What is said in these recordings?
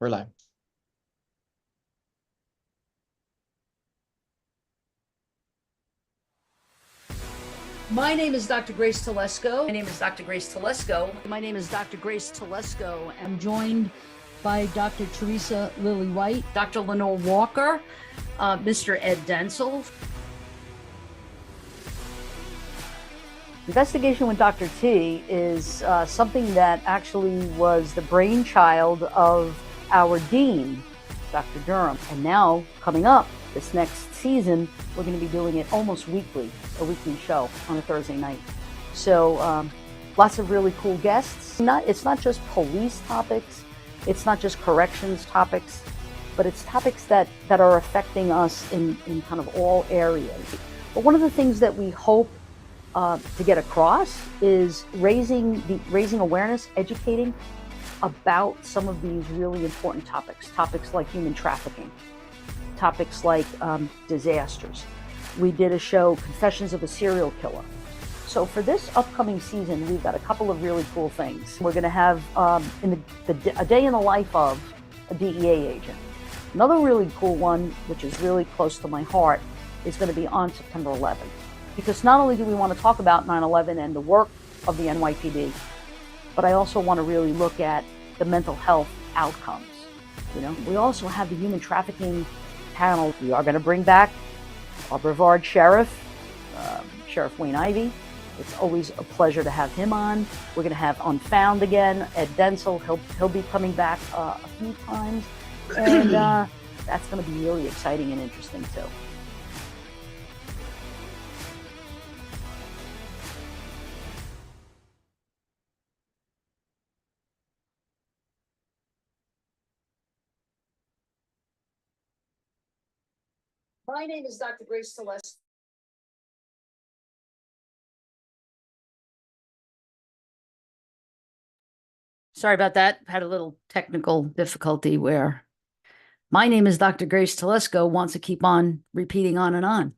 We're live. My name is Dr. Grace Telesco. My name is Dr. Grace Telesco. My name is Dr. Grace Telesco. I'm joined by Dr. Teresa Lily White, Dr. Lenore Walker, Mr. Ed Dentzel. Investigation with Dr. T is something that actually was the brainchild of our dean, Dr. Durham. And now, coming up this next season, we're going to be doing it almost weekly, a weekly show on a Thursday night. So lots of really cool guests. It's not just police topics, it's not just corrections topics, but it's topics that are affecting us in kind of all areas. But one of the things that we hope to get across is raising awareness, educating about some of these really important topics like human trafficking, topics like disasters. We did a show, Confessions of a Serial Killer. So for this upcoming season, we've got a couple of really cool things. We're going to have a day in the life of a DEA agent. Another really cool one, which is really close to my heart, is going to be on September 11th. Because not only do we want to talk about 9/11 and the work of the NYPD, but I also want to really look at the mental health outcomes. You know, we also have the human trafficking panel. We are going to bring back our Brevard Sheriff, Sheriff Wayne Ivey. It's always a pleasure to have him on. We're going to have Unfound again, Ed Dentzel. He'll be coming back a few times, and that's going to be really exciting and interesting too. My name is Dr. Grace Celeste. Sorry about that. Had a little technical difficulty where my name is Dr. Grace Telesco wants to keep on repeating on and on.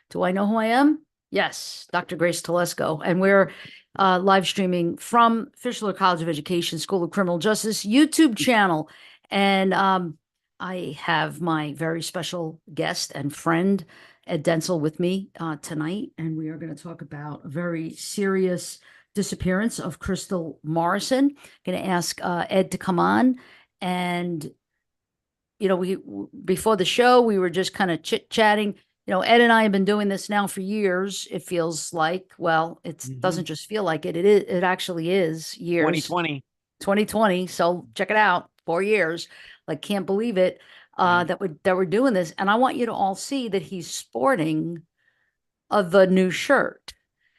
Do I know who I am? Yes, Dr. Grace Telesco. And we're live streaming from Fischler College of Education, School of Criminal Justice YouTube channel. And I have my very special guest and friend, Ed Dentzel, with me tonight. And we are going to talk about a very serious disappearance of Crystal Morrison. Going to ask Ed to come on. And, you know, before the show, we were just kind of chit-chatting. You know, Ed and I have been doing this now for years. It feels like, well, it doesn't just feel like it. It actually is years. 2020. So check it out. 4 years. Like, can't believe it that we're doing this. And I want you to all see that he's sporting the new shirt.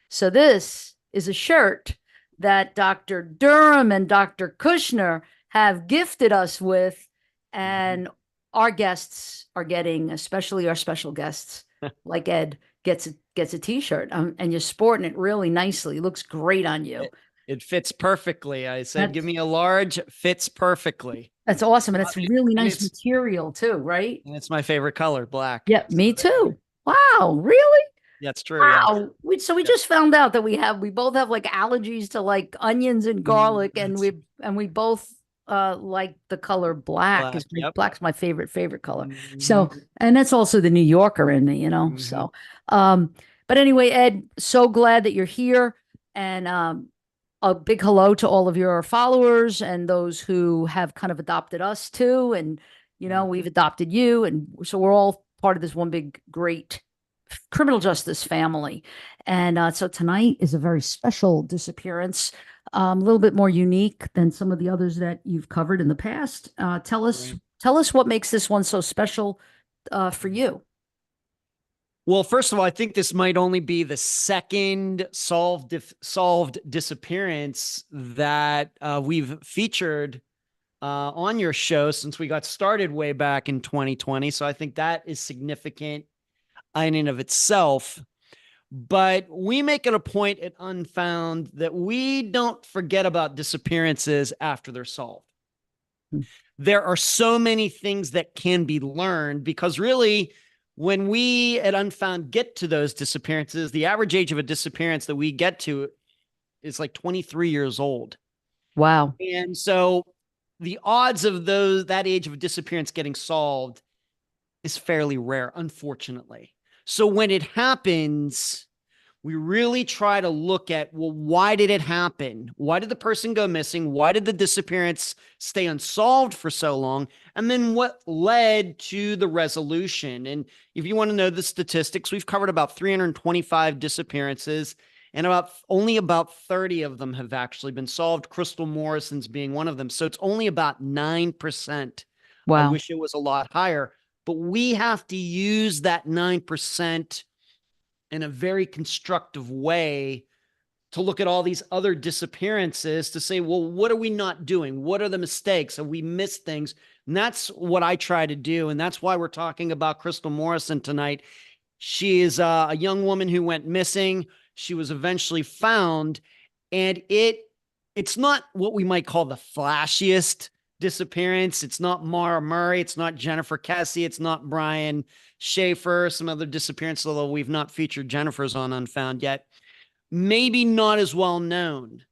So this is a shirt that Dr. Durham and Dr. Kushner have gifted us with, and our guests are getting, especially our special guests, like Ed, gets a t-shirt, and you're sporting it really nicely. It looks great on you. It fits perfectly. I said, give me a large, fits perfectly. That's awesome. And it's really nice material too, right? And it's my favorite color, black. Yeah, me too. Wow, really? That's true. Wow. Yeah. We just found out that we both have like allergies to like onions and garlic, and we both like the color black. Black's my favorite color. So, and that's also the New Yorker in me, you know. So but anyway, Ed, so glad that you're here, and a big hello to all of your followers and those who have kind of adopted us too. And, you know, we've adopted you. And so we're all part of this one big, great criminal justice family. And so tonight is a very special disappearance, a little bit more unique than some of the others that you've covered in the past. Tell us what makes this one so special for you. Well, first of all, I think this might only be the second solved disappearance that we've featured on your show since we got started way back in 2020. So I think that is significant in and of itself. But we make it a point at Unfound that we don't forget about disappearances after they're solved. There are so many things that can be learned, because really, when we at Unfound get to those disappearances, the average age of a disappearance that we get to is like 23 years old. Wow. And so the odds of that age of disappearance getting solved is fairly rare, unfortunately. So when it happens, we really try to look at, well, why did it happen? Why did the person go missing? Why did the disappearance stay unsolved for so long? And then what led to the resolution? And if you want to know the statistics, we've covered about 325 disappearances, and only about 30 of them have actually been solved. Crystal Morrison's being one of them. So it's only about 9%. I Wow. wish it was a lot higher, but we have to use that 9% in a very constructive way to look at all these other disappearances to say, well, what are we not doing? What are the mistakes? Have we missed things? And that's what I try to do. And that's why we're talking about Crystal Morrison tonight. She is a young woman who went missing. She was eventually found, and it's not what we might call the flashiest disappearance. It's not Mara Murray. It's not Jennifer Kessie. It's not Brian Schaefer, some other disappearances, although we've not featured Jennifer's on Unfound yet. Maybe not as well known,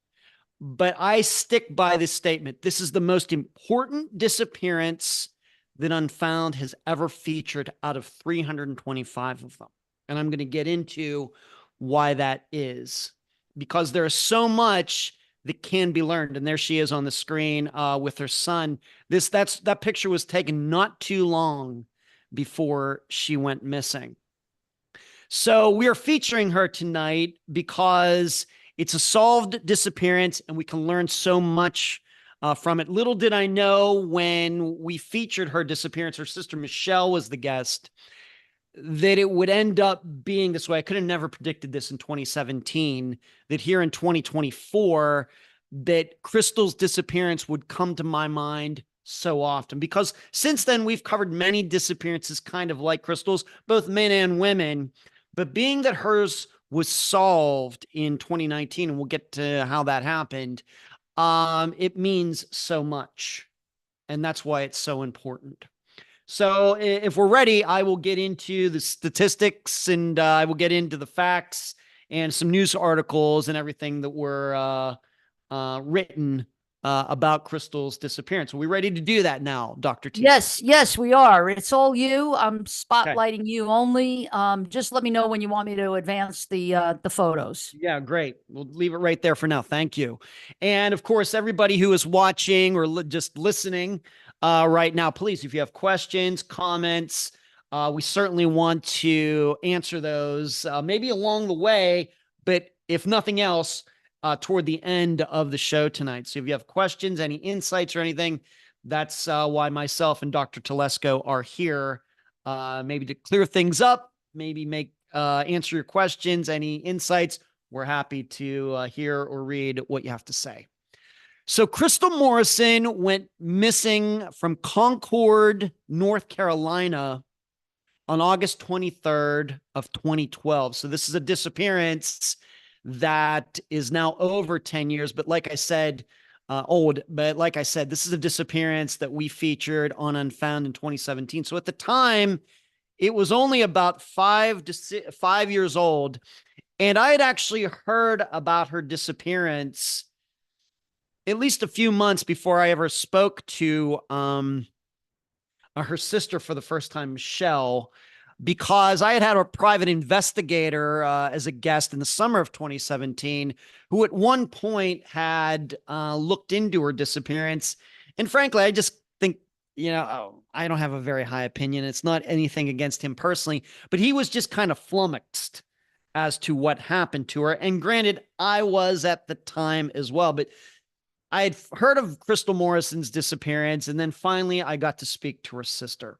but I stick by this statement. This is the most important disappearance that Unfound has ever featured out of 325 of them. And I'm going to get into why that is, because there is so much that can be learned. And there she is on the screen with her son. That picture was taken not too long before she went missing. So we are featuring her tonight because it's a solved disappearance and we can learn so much from it. Little did I know when we featured her disappearance, her sister Michelle was the guest, that it would end up being this way. I could have never predicted this in 2017, that here in 2024, that Crystal's disappearance would come to my mind so often, because since then we've covered many disappearances kind of like Crystal's, both men and women, but being that hers was solved in 2019, and we'll get to how that happened, it means so much. And that's why it's so important. So if we're ready, I will get into the statistics, and I will get into the facts and some news articles and everything that were written about Crystal's disappearance. Are we ready to do that now, Dr. T? Yes, we are. It's all you. I'm Okay. spotlighting you only. Just let me know when you want me to advance the photos. Yeah, great. We'll leave it right there for now. Thank you. And of course, everybody who is watching or just listening right now, please, if you have questions, comments, we certainly want to answer those maybe along the way, but if nothing else, toward the end of the show tonight. So if you have questions, any insights or anything, that's why myself and Dr. Telesco are here, maybe to clear things up, maybe answer your questions, any insights. We're happy to hear or read what you have to say. So Crystal Morrison went missing from Concord, North Carolina on August 23rd of 2012. So this is a disappearance that is now over 10 years. But like I said, this is a disappearance that we featured on Unfound in 2017. So at the time, it was only about 5 years old. And I had actually heard about her disappearance at least a few months before I ever spoke to her sister for the first time, Michelle, because I had a private investigator as a guest in the summer of 2017, who at one point had looked into her disappearance. And frankly, I just think, I don't have a very high opinion. It's not anything against him personally, but he was just kind of flummoxed as to what happened to her. And granted, I was at the time as well, but I had heard of Crystal Morrison's disappearance, and then finally I got to speak to her sister.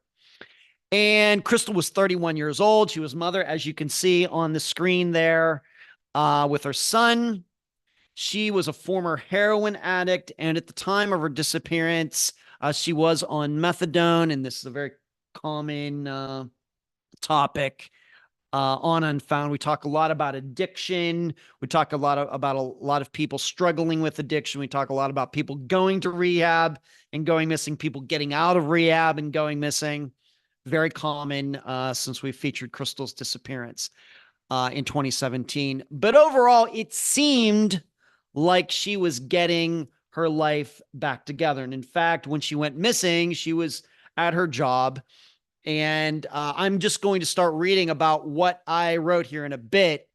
And Crystal was 31 years old. She was mother, as you can see on the screen there, with her son. She was a former heroin addict, and at the time of her disappearance, she was on methadone, and this is a very common topic on Unfound. We talk a lot about addiction. We talk about a lot of people struggling with addiction. We talk a lot about people going to rehab and going missing, people getting out of rehab and going missing. Very common since we featured Crystal's disappearance in 2017. But overall, it seemed like she was getting her life back together. And in fact, when she went missing, she was at her job. And I'm just going to start reading about what I wrote here in a bit.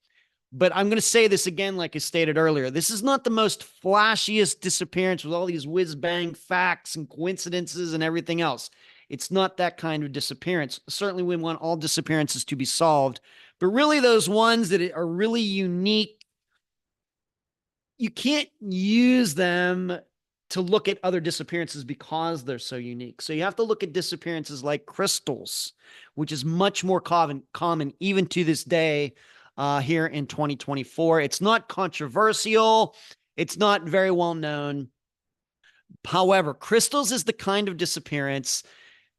But I'm going to say this again, like I stated earlier. This is not the most flashiest disappearance with all these whiz bang facts and coincidences and everything else. It's not that kind of disappearance. Certainly, we want all disappearances to be solved, but really those ones that are really unique, you can't use them to look at other disappearances because they're so unique. So you have to look at disappearances like Crystal's, which is much more common even to this day here in 2024. It's not controversial. It's not very well known. However, Crystal's is the kind of disappearance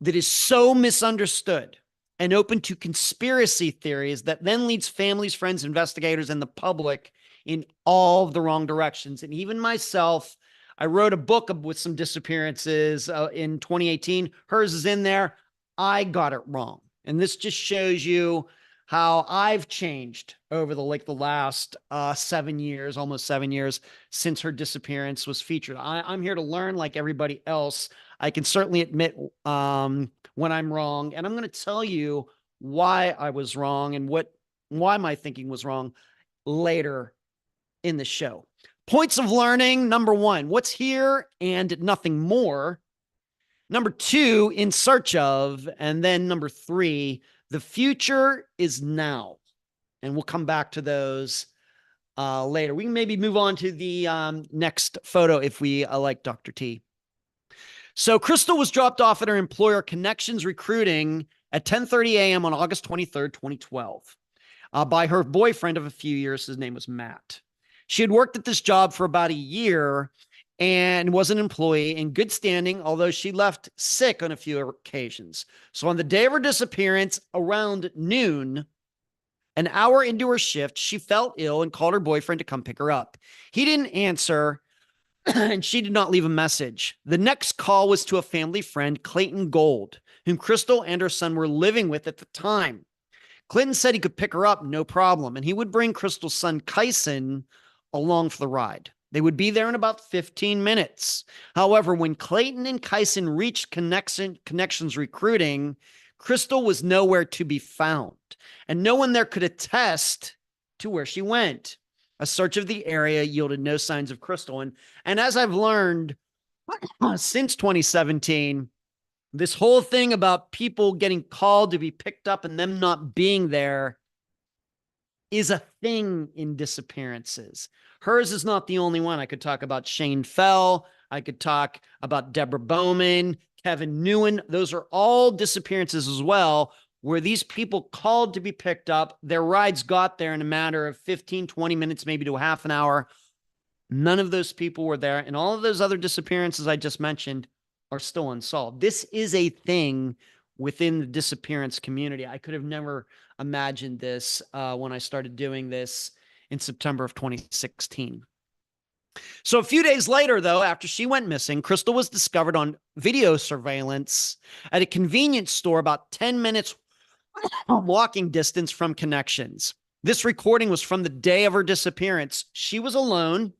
that is so misunderstood and open to conspiracy theories that then leads families, friends, investigators, and the public in all of the wrong directions. And even myself, I wrote a book with some disappearances in 2018. Hers is in there. I got it wrong. And this just shows you how I've changed over the last 7 years, almost 7 years since her disappearance was featured. I'm here to learn like everybody else. I can certainly admit when I'm wrong, and I'm going to tell you why I was wrong and why my thinking was wrong later in the show. Points of learning. Number 1, what's here and nothing more. Number 2, in search of. And then number 3, the future is now. And we'll come back to those later. We can maybe move on to the next photo if we like Dr. T. So Crystal was dropped off at her employer Connections Recruiting at 10:30 a.m. on August 23rd, 2012 by her boyfriend of a few years. His name was Matt. She had worked at this job for about a year and was an employee in good standing, although she left sick on a few occasions. So on the day of her disappearance, around noon, an hour into her shift, she felt ill and called her boyfriend to come pick her up. He didn't answer, and she did not leave a message. The next call was to a family friend, Clayton Gold, whom Crystal and her son were living with at the time. Clinton said he could pick her up, no problem, and he would bring Crystal's son, Kyson, along for the ride. They would be there in about 15 minutes. However, when Clayton and Kyson reached Connections Recruiting, Crystal was nowhere to be found, and no one there could attest to where she went. A search of the area yielded no signs of Crystal. And as I've learned since 2017, this whole thing about people getting called to be picked up and them not being there is a thing in disappearances. Hers is not the only one. I could talk about Shane Fell. I could talk about Deborah Bowman, Kevin Newen. Those are all disappearances as well, where these people called to be picked up. Their rides got there in a matter of 15, 20 minutes, maybe to a half an hour. None of those people were there. And all of those other disappearances I just mentioned are still unsolved. This is a thing within the disappearance community. I could have never imagined this when I started doing this in September of 2016. So a few days later, though, after she went missing, Crystal was discovered on video surveillance at a convenience store about 10 minutes walking distance from Connections. This recording was from the day of her disappearance. She was alone.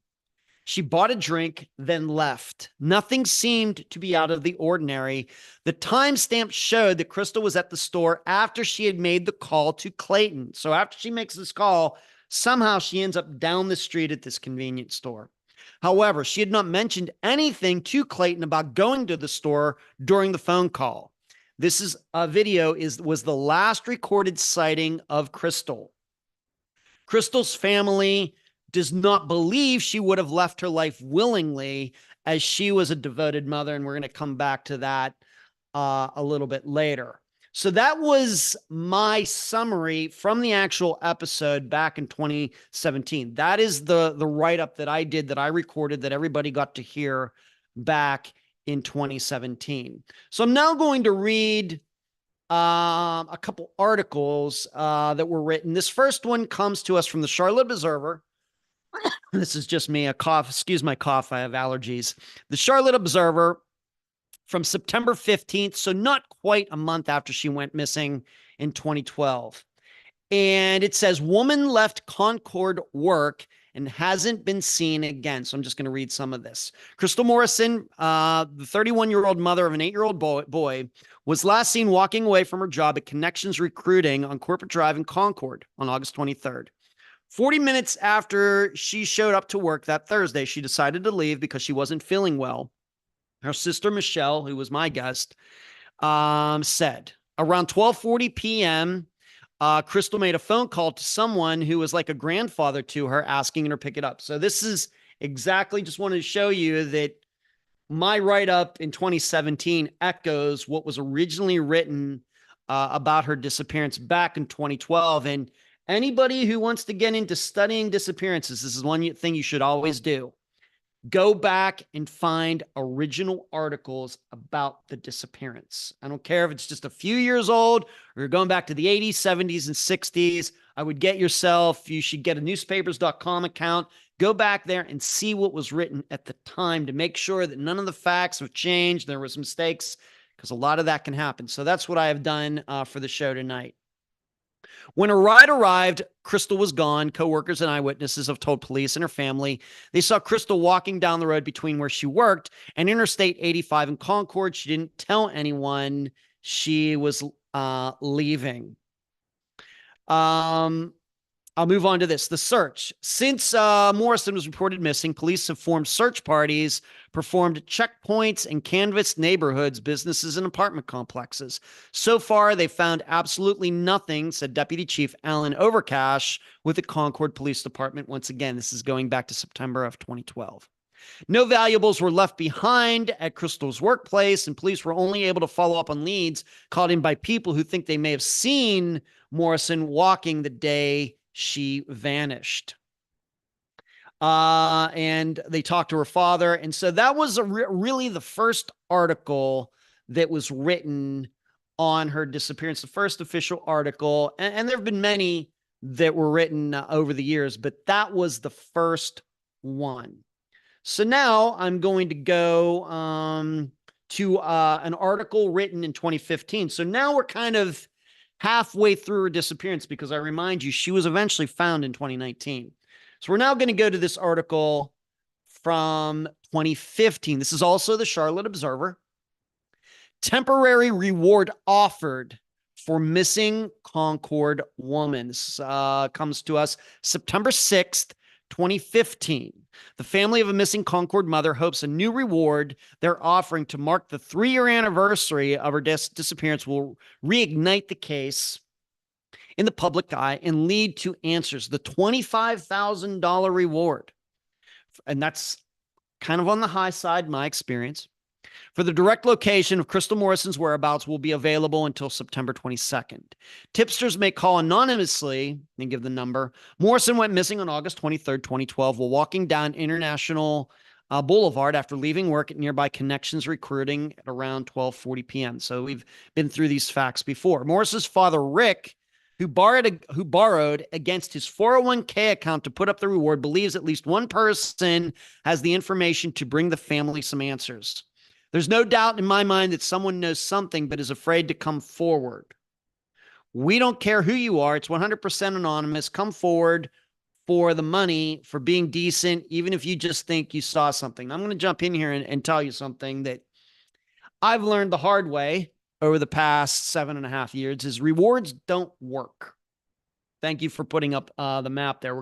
She bought a drink, then left. Nothing seemed to be out of the ordinary. The timestamp showed that Crystal was at the store after she had made the call to Clayton. So after she makes this call, somehow she ends up down the street at this convenience store. However, she had not mentioned anything to Clayton about going to the store during the phone call. This is a video was the last recorded sighting of Crystal. Crystal's family does not believe she would have left her life willingly, as she was a devoted mother, and we're going to come back to that a little bit later. So that was my summary from the actual episode back in 2017. That is the write-up that I did, that I recorded, that everybody got to hear back in 2017. So I'm now going to read a couple articles that were written. This first one comes to us from the Charlotte Observer. This is just me, a cough. Excuse my cough. I have allergies. The Charlotte Observer from September 15th, so not quite a month after she went missing in 2012. And it says, woman left Concord work and hasn't been seen again. So I'm just going to read some of this. Crystal Morrison, the 31-year-old mother of an 8-year-old boy, was last seen walking away from her job at Connections Recruiting on Corporate Drive in Concord on August 23rd. 40 minutes after she showed up to work that Thursday, she decided to leave because she wasn't feeling well. Her sister, Michelle, who was my guest, said around 12:40 p.m., Crystal made a phone call to someone who was like a grandfather to her, asking her to pick it up. So this is exactly, just wanted to show you that my write-up in 2017 echoes what was originally written about her disappearance back in 2012. And anybody who wants to get into studying disappearances, this is one thing you should always do. Go back and find original articles about the disappearance. I don't care if it's just a few years old or you're going back to the 80s, 70s, and 60s. I would get yourself, you should get a newspapers.com account. Go back there and see what was written at the time to make sure that none of the facts have changed. There was mistakes, because a lot of that can happen. So that's what I have done for the show tonight. When her ride arrived, Crystal was gone. Coworkers and eyewitnesses have told police and her family they saw Crystal walking down the road between where she worked and Interstate 85 in Concord. She didn't tell anyone she was leaving. I'll move on to this. The search. Since Morrison was reported missing, police have formed search parties, performed checkpoints, and canvassed neighborhoods, businesses, and apartment complexes. So far, they found absolutely nothing, said Deputy Chief Alan Overcash with the Concord Police Department. Once again, this is going back to September of 2012. No valuables were left behind at Crystal's workplace, and police were only able to follow up on leads called in by people who think they may have seen Morrison walking the day she vanished. And they talked to her father. And so that was really the first article that was written on her disappearance, the first official article. And there have been many that were written over the years, but that was the first one. So now I'm going to go to an article written in 2015. So now we're kind of halfway through her disappearance, because I remind you, she was eventually found in 2019. So we're now going to go to this article from 2015. This is also the Charlotte Observer. Temporary reward offered for missing Concord woman. This comes to us September 6th, 2015. The family of a missing Concord mother hopes a new reward they're offering to mark the 3-year anniversary of her disappearance will reignite the case in the public eye and lead to answers. The $25,000 reward, and that's kind of on the high side in my experience, for the direct location of Crystal Morrison's whereabouts will be available until September 22nd. Tipsters may call anonymously and give the number. Morrison went missing on August 23rd, 2012, while walking down International Boulevard after leaving work at nearby Connections Recruiting at around 12:40 p.m. So we've been through these facts before. Morrison's father, Rick, who borrowed against his 401k account to put up the reward, believes at least one person has the information to bring the family some answers. There's no doubt in my mind that someone knows something but is afraid to come forward. We don't care who you are. It's 100% anonymous. Come forward for the money, for being decent, even if you just think you saw something. I'm going to jump in here and tell you something that I've learned the hard way over the past 7.5 years is rewards don't work. Thank you for putting up the map there.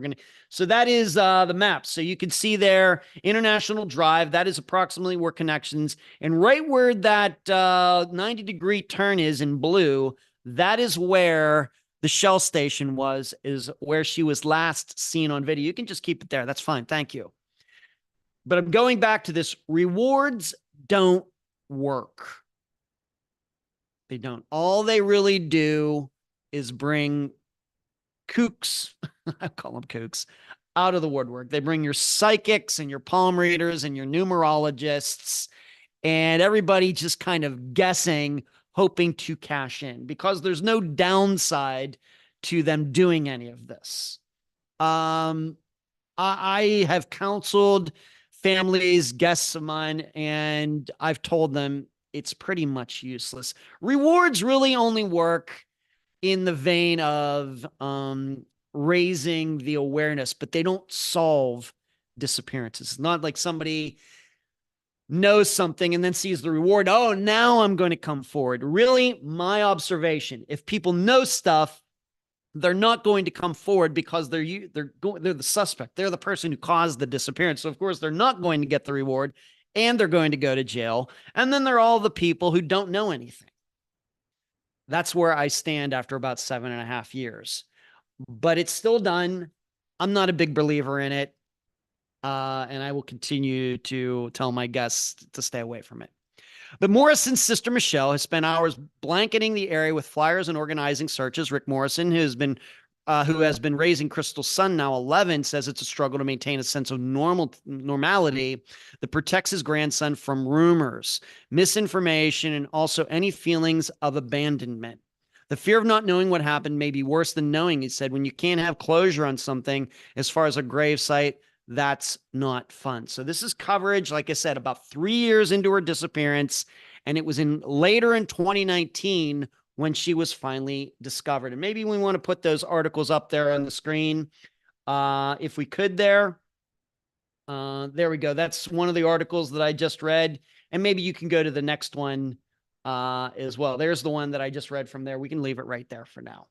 So that is the map. So you can see there, International Drive, that is approximately where Connections, and right where that 90-degree turn is in blue, that is where the Shell station is where she was last seen on video. You can just keep it there. That's fine. Thank you. But I'm going back to this. Rewards don't work. They don't. All they really do is bring kooks, I call them kooks, out of the woodwork. They bring your psychics and your palm readers and your numerologists and everybody just kind of guessing, hoping to cash in, because there's no downside to them doing any of this. I have counseled families, guests of mine, and I've told them it's pretty much useless. Rewards really only work in the vein of raising the awareness, but they don't solve disappearances. It's not like somebody knows something and then sees the reward. Oh, now I'm going to come forward. Really, my observation, if people know stuff, they're not going to come forward because they're the suspect. They're the person who caused the disappearance. So of course they're not going to get the reward, and they're going to go to jail. And then there are all the people who don't know anything. That's where I stand after about 7.5 years. But it's still done. I'm not a big believer in it. And I will continue to tell my guests to stay away from it. But Morrison's sister, Michelle, has spent hours blanketing the area with flyers and organizing searches. Rick Morrison, who has been raising Crystal's son, now 11, says it's a struggle to maintain a sense of normality that protects his grandson from rumors, misinformation, and also any feelings of abandonment. The fear of not knowing what happened may be worse than knowing, he said. When you can't have closure on something as far as a gravesite, that's not fun. So this is coverage, like I said, about 3 years into her disappearance. And it was later in 2019 when she was finally discovered. And maybe we want to put those articles up there on the screen. If we could there we go. That's one of the articles that I just read. And maybe you can go to the next one as well. There's the one that I just read from there. We can leave it right there for now.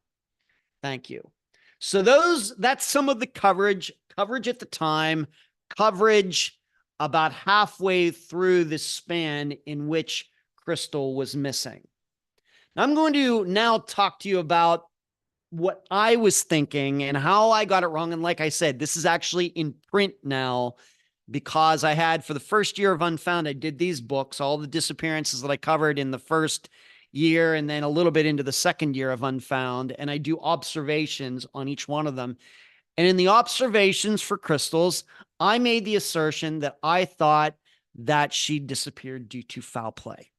Thank you. So that's some of the coverage at the time, coverage about halfway through the span in which Crystal was missing. Now, I'm going to now talk to you about what I was thinking and how I got it wrong. And like I said, this is actually in print now because I had, for the first year of Unfound, I did these books, all the disappearances that I covered in the first year and then a little bit into the second year of Unfound. And I do observations on each one of them. And in the observations for Crystals, I made the assertion that I thought that she disappeared due to foul play.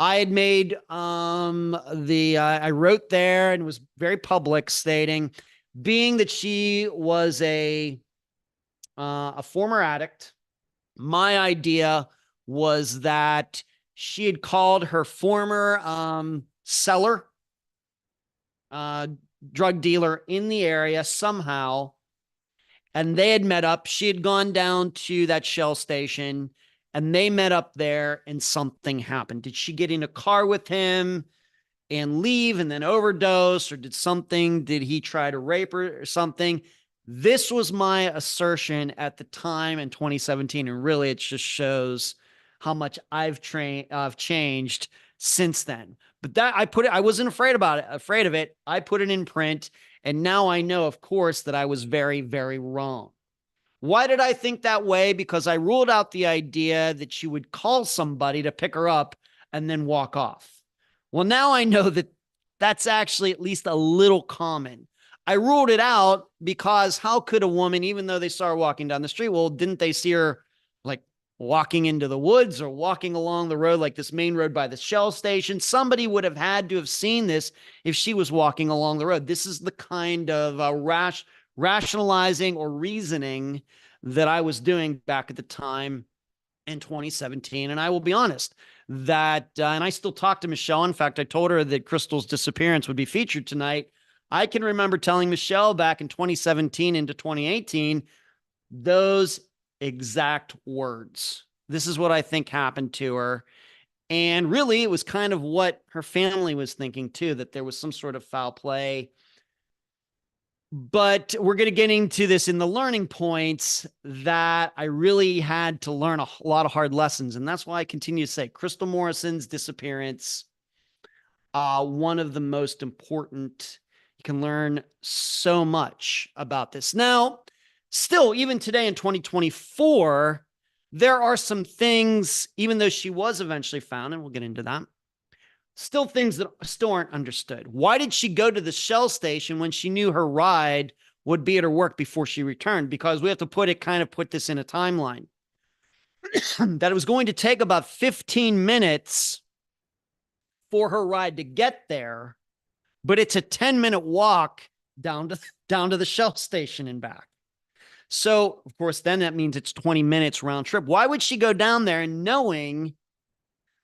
I had made I wrote there and was very public stating, being that she was a former addict, my idea was that she had called her former seller, drug dealer in the area somehow, and they had met up. She had gone down to that Shell station, and they met up there, and something happened. Did she get in a car with him and leave and then overdose, or did he try to rape her or something? This was my assertion at the time in 2017, and really it just shows how much I've changed since then. But that I wasn't afraid of it. I put it in print, and now I know, of course, that I was very, very wrong. Why did I think that way? Because I ruled out the idea that she would call somebody to pick her up and then walk off. Well, now I know that that's actually at least a little common. I ruled it out because how could a woman, even though they saw her walking down the street, well, didn't they see her like walking into the woods or walking along the road, like this main road by the Shell station? Somebody would have had to have seen this if she was walking along the road. This is the kind of rationalizing or reasoning that I was doing back at the time in 2017. And I will be honest that, and I still talk to Michelle. In fact, I told her that Crystal's disappearance would be featured tonight. I can remember telling Michelle back in 2017 into 2018, those exact words. This is what I think happened to her. And really, it was kind of what her family was thinking too, that there was some sort of foul play. But we're going to get into this in the learning points that I really had to learn a lot of hard lessons. And that's why I continue to say Crystal Morrison's disappearance, one of the most important. You can learn so much about this. Now, still, even today in 2024, there are some things, even though she was eventually found, and we'll get into that, still things that still aren't understood. Why did she go to the Shell station when she knew her ride would be at her work before she returned? Because we have to put this in a timeline. That it was going to take about 15 minutes for her ride to get there, but it's a 10-minute walk down to the Shell station and back. So, of course, then that means it's 20 minutes round trip. Why would she go down there knowing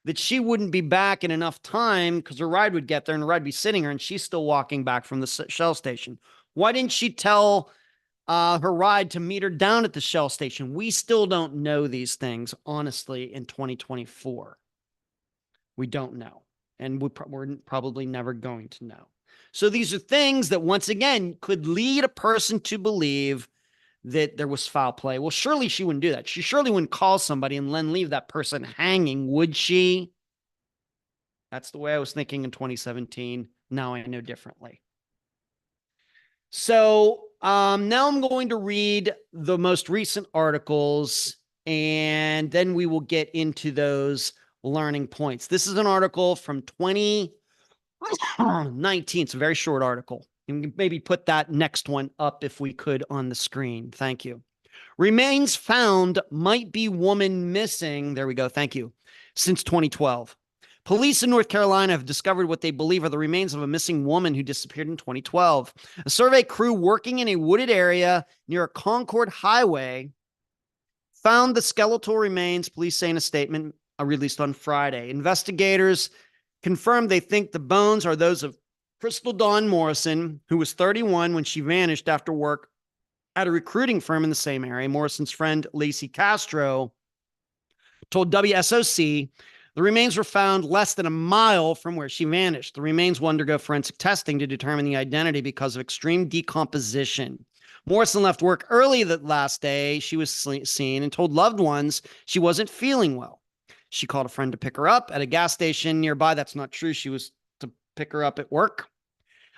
that she wouldn't be back in enough time because her ride would get there and the ride would be sitting her and she's still walking back from the Shell station. Why didn't she tell her ride to meet her down at the Shell station? We still don't know these things, honestly, in 2024. We don't know. And we're probably never going to know. So these are things that, once again, could lead a person to believe that there was foul play. Well, surely she wouldn't do that. She surely wouldn't call somebody and then leave that person hanging, would she? That's the way I was thinking in 2017. Now I know differently. So now I'm going to read the most recent articles, and then we will get into those learning points. This is an article from 2019. It's a very short article. And maybe put that next one up if we could on the screen. Thank you. Remains found, might be woman missing. There we go. Thank you. Since 2012. Police in North Carolina have discovered what they believe are the remains of a missing woman who disappeared in 2012. A survey crew working in a wooded area near a Concord highway found the skeletal remains, police say in a statement released on Friday. Investigators confirmed they think the bones are those of Crystal Morrison, who was 31 when she vanished after work at a recruiting firm in the same area. Morrison's friend, Lacey Castro, told WSOC the remains were found less than a mile from where she vanished. The remains will undergo forensic testing to determine the identity because of extreme decomposition. Morrison left work early that last day she was seen and told loved ones she wasn't feeling well. She called a friend to pick her up at a gas station nearby. That's not true. She was to pick her up at work.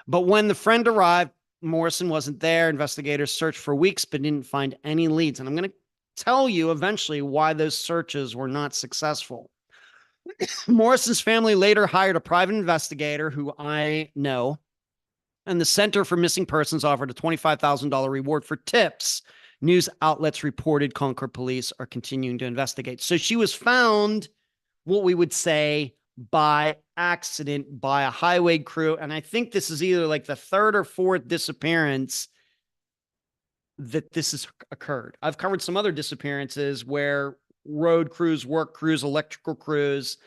But when the friend arrived, Morrison wasn't there. Investigators searched for weeks but didn't find any leads. And I'm going to tell you eventually why those searches were not successful. Morrison's family later hired a private investigator who I know, and the Center for Missing Persons offered a $25,000 reward for tips. News outlets reported Concord police are continuing to investigate. So she was found, what we would say, by accident by a highway crew. And I think this is either like the third or fourth disappearance that this has occurred. I've covered some other disappearances where road crews, work crews, electrical crews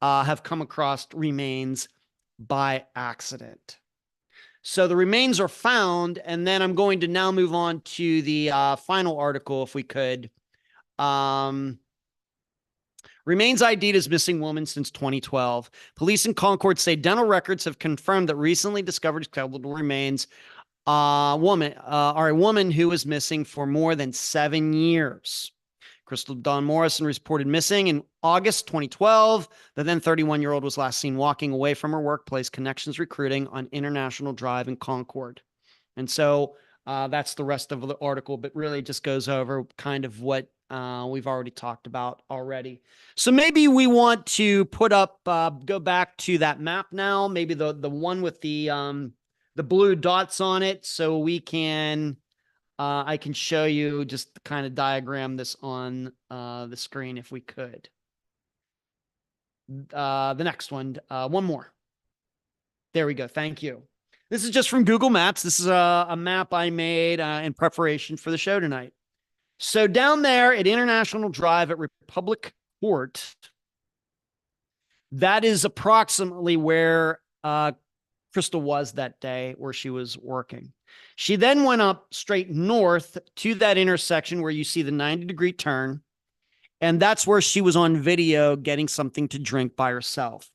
have come across remains by accident. So the remains are found, and then I'm going to now move on to the final article, if we could. Remains ID'd as missing woman since 2012. Police in Concord say dental records have confirmed that recently discovered skeletal remains are a woman who was missing for more than 7 years. Crystal Morrison reported missing in August 2012. The then 31-year-old was last seen walking away from her workplace, Connections Recruiting, on International Drive in Concord. And so that's the rest of the article, but really just goes over kind of what we've already talked about already. So maybe we want to put up, go back to that map now, maybe the one with the blue dots on it, so we can, I can show you just kind of diagram this on the screen if we could. The next one, one more. There we go. Thank you. This is just from Google Maps. This is a map I made in preparation for the show tonight. So down there at International Drive at Republic Court, that is approximately where Crystal was that day, where she was working. She then went up straight north to that intersection where you see the 90-degree turn, and that's where she was on video getting something to drink by herself.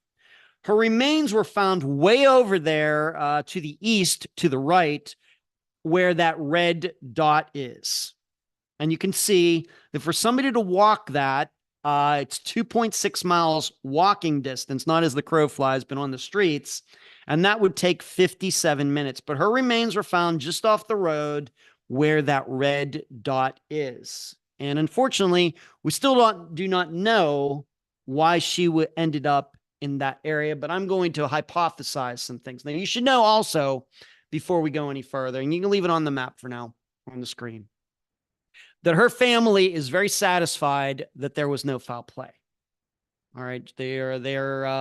Her remains were found way over there to the east, to the right, where that red dot is. And you can see that for somebody to walk that, it's 2.6 miles walking distance, not as the crow flies, but on the streets. And that would take 57 minutes. But her remains were found just off the road where that red dot is. And unfortunately, we still do not know why she ended up in that area, but I'm going to hypothesize some things. Now, you should know also, before we go any further, and you can leave it on the map for now on the screen, that her family is very satisfied that there was no foul play. All right. They're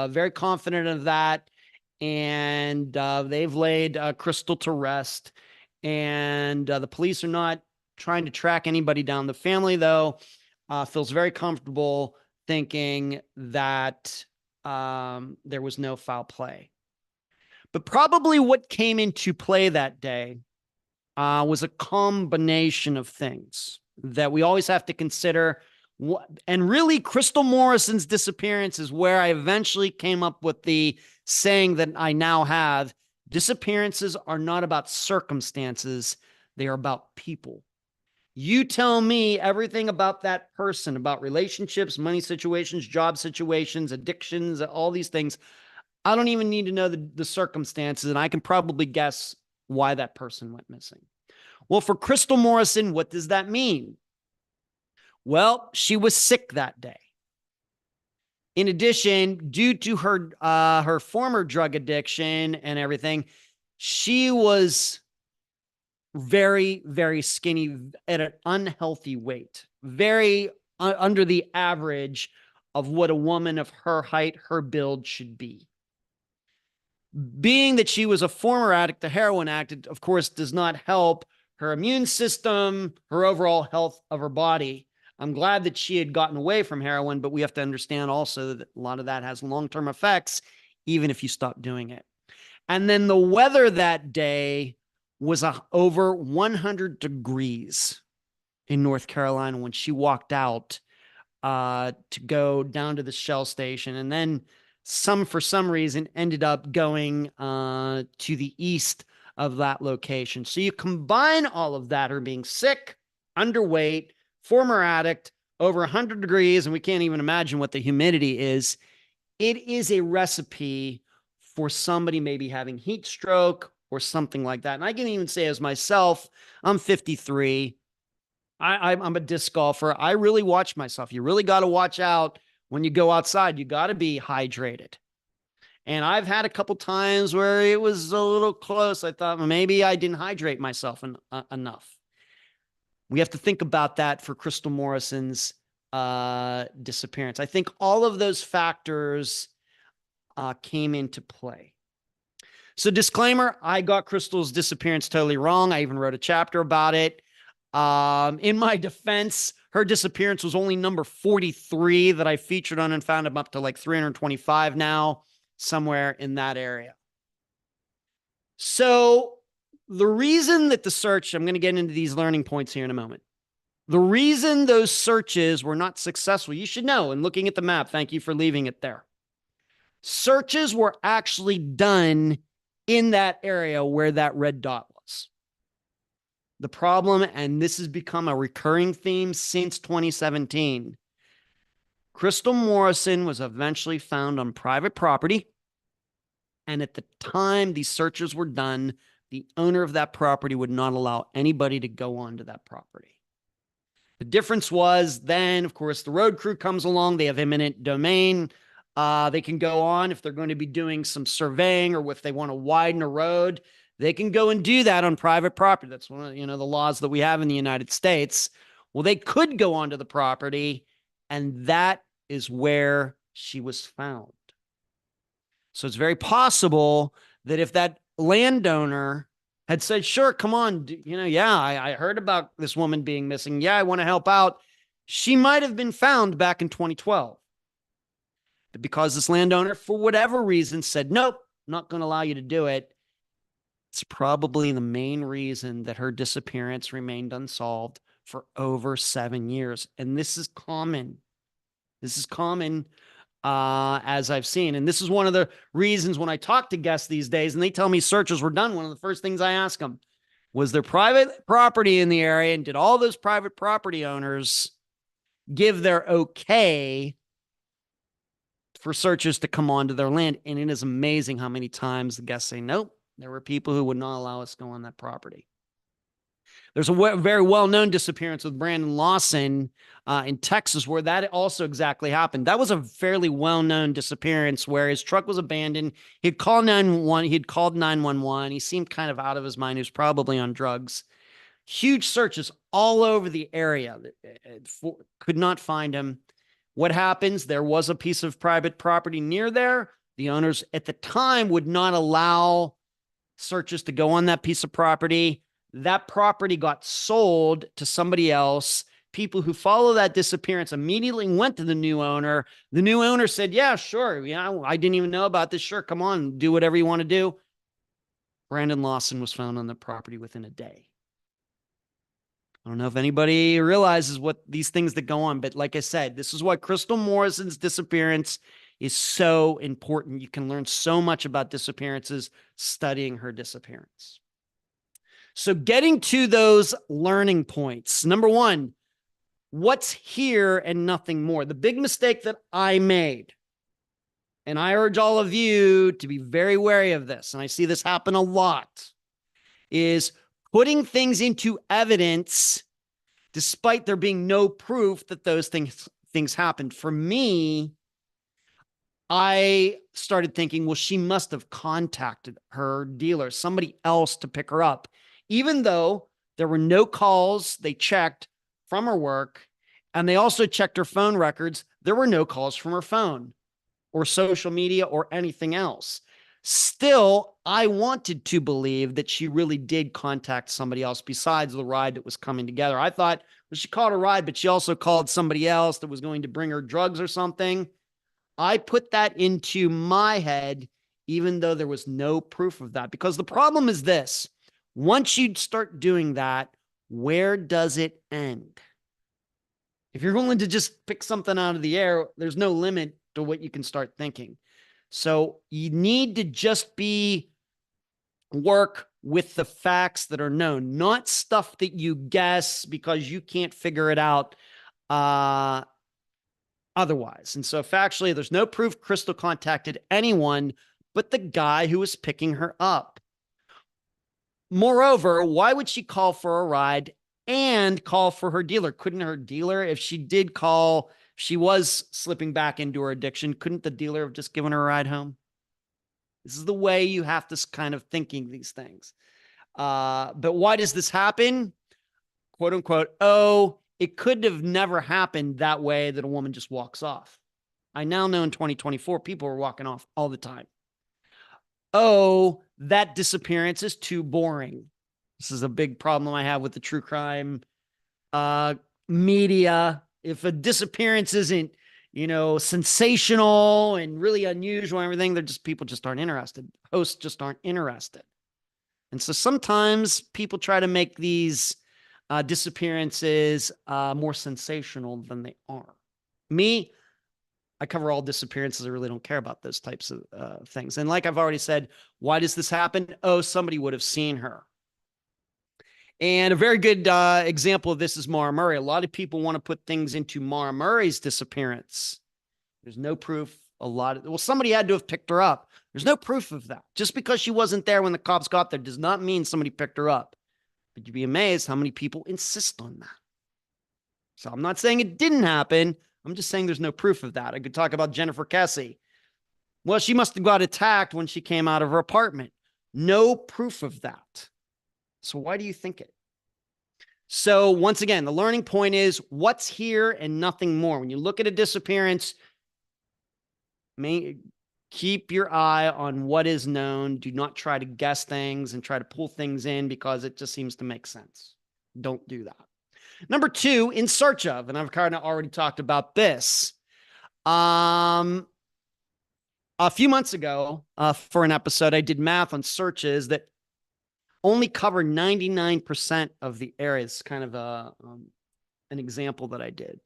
very confident of that. And they've laid Crystal to rest. And the police are not trying to track anybody down. The family, though, feels very comfortable thinking that there was no foul play. But probably what came into play that day was a combination of things that we always have to consider. And really, Crystal Morrison's disappearance is where I eventually came up with the saying that I now have: disappearances are not about circumstances, they are about people. You tell me everything about that person, about relationships, money situations, job situations, addictions, all these things. I don't even need to know the circumstances, and I can probably guess why that person went missing. Well, for Crystal Morrison, what does that mean? Well, she was sick that day. In addition, due to her former drug addiction and everything, she was very, very skinny at an unhealthy weight, very under the average of what a woman of her height, her build should be. Being that she was a former addict, a heroin addict, of course, does not help her immune system, her overall health of her body. I'm glad that she had gotten away from heroin, but we have to understand also that a lot of that has long-term effects, even if you stop doing it. And then the weather that day was over 100 degrees in North Carolina when she walked out to go down to the Shell station. And then for some reason, ended up going to the east of that location. So you combine all of that, her being sick, underweight, former addict, over 100 degrees, and we can't even imagine what the humidity is. It is a recipe for somebody maybe having heat stroke or something like that. And I can even say, as myself, I'm 53. I'm a disc golfer. I really watch myself. You really got to watch out when you go outside. You got to be hydrated. And I've had a couple times where it was a little close. I thought maybe I didn't hydrate myself enough. We have to think about that for Crystal Morrison's disappearance. I think all of those factors came into play. So disclaimer, I got Crystal's disappearance totally wrong. I even wrote a chapter about it. In my defense, her disappearance was only number 43 that I featured on Unfound. I'm up to like 325 now, somewhere in that area. So the reason that the search, I'm going to get into these learning points here in a moment. The reason those searches were not successful, you should know, and looking at the map, thank you for leaving it there. Searches were actually done in that area where that red dot was. The problem, and this has become a recurring theme since 2017, Crystal Morrison was eventually found on private property. And at the time these searches were done, the owner of that property would not allow anybody to go onto that property. The difference was then, of course, the road crew comes along. They have eminent domain. They can go on if they're going to be doing some surveying or if they want to widen a road. They can go and do that on private property. That's one of the laws that we have in the United States. Well, they could go onto the property, and that is where she was found. So it's very possible that if that landowner had said, sure, come on, yeah, I heard about this woman being missing. Yeah, I want to help out. She might have been found back in 2012. But because this landowner, for whatever reason, said, nope, not going to allow you to do it, it's probably the main reason that her disappearance remained unsolved for over 7 years. And this is common. This is common, as I've seen. And this is one of the reasons when I talk to guests these days and they tell me searches were done, one of the first things I ask them, was there private property in the area? And did all those private property owners give their okay for searchers to come onto their land? And it is amazing how many times the guests say, nope, there were people who would not allow us to go on that property. There's a very well-known disappearance with Brandon Lawson in Texas where that also exactly happened. That was a fairly well-known disappearance where his truck was abandoned. He'd called 911. He'd called 911. He seemed kind of out of his mind. He was probably on drugs. Huge searches all over the area. Could not find him. What happens? There was a piece of private property near there. The owners at the time would not allow searchers to go on that piece of property. That property got sold to somebody else people who follow that disappearance immediately went to the new owner. The new owner said, yeah, sure. Yeah, I didn't even know about this. Sure, come on, do whatever you want to do. Brandon Lawson was found on the property within a day. I don't know if anybody realizes what these things that go on, but like I said, this is why Crystal Morrison's disappearance is so important. You can learn so much about disappearances studying her disappearance. So getting to those learning points. Number one, what's here and nothing more. The big mistake that I made, and I urge all of you to be very wary of this, and I see this happen a lot, is putting things into evidence despite there being no proof that those things happened. For me, I started thinking, well, she must have contacted her dealer, somebody else to pick her up, even though there were no calls they checked from her work, and they also checked her phone records. There were no calls from her phone or social media or anything else. Still, I wanted to believe that she really did contact somebody else besides the ride that was coming together. I thought, well, she called a ride, but she also called somebody else that was going to bring her drugs or something. I put that into my head, even though there was no proof of that, because the problem is this: once you start doing that, where does it end? If you're willing to just pick something out of the air, there's no limit to what you can start thinking. So you need to just work with the facts that are known, not stuff that you guess because you can't figure it out otherwise. And so factually, there's no proof Crystal contacted anyone but the guy who was picking her up. Moreover, why would she call for a ride and call for her dealer? Couldn't her dealer, if she did call, she was slipping back into her addiction, couldn't the dealer have just given her a ride home? This is the way you have to kind of thinking these things. But why does this happen? Quote unquote, oh, it could have never happened that way, that a woman just walks off. I now know in 2024, people are walking off all the time. Oh, that disappearance is too boring. This is a big problem I have with the true crime media. If a disappearance isn't, sensational and really unusual and everything, people just aren't interested. Hosts just aren't interested. And so sometimes people try to make these disappearances more sensational than they are. Me, I cover all disappearances. I really don't care about those types of things. And like I've already said, why does this happen? Oh, somebody would have seen her. And a very good example of this is Mara Murray. A lot of people want to put things into Mara Murray's disappearance. There's no proof. Somebody had to have picked her up. There's no proof of that. Just because she wasn't there when the cops got there does not mean somebody picked her up. But you'd be amazed how many people insist on that. So I'm not saying it didn't happen. I'm just saying there's no proof of that. I could talk about Jennifer Kesse. Well, she must have got attacked when she came out of her apartment. No proof of that. So why do you think it? So once again, the learning point is what's here and nothing more. When you look at a disappearance, keep your eye on what is known. Do not try to guess things and try to pull things in because it just seems to make sense. Don't do that. Number two, in search of, and I've kind of already talked about this. A few months ago, for an episode, I did math on searches that only cover 99% of the area. It's kind of an example that I did.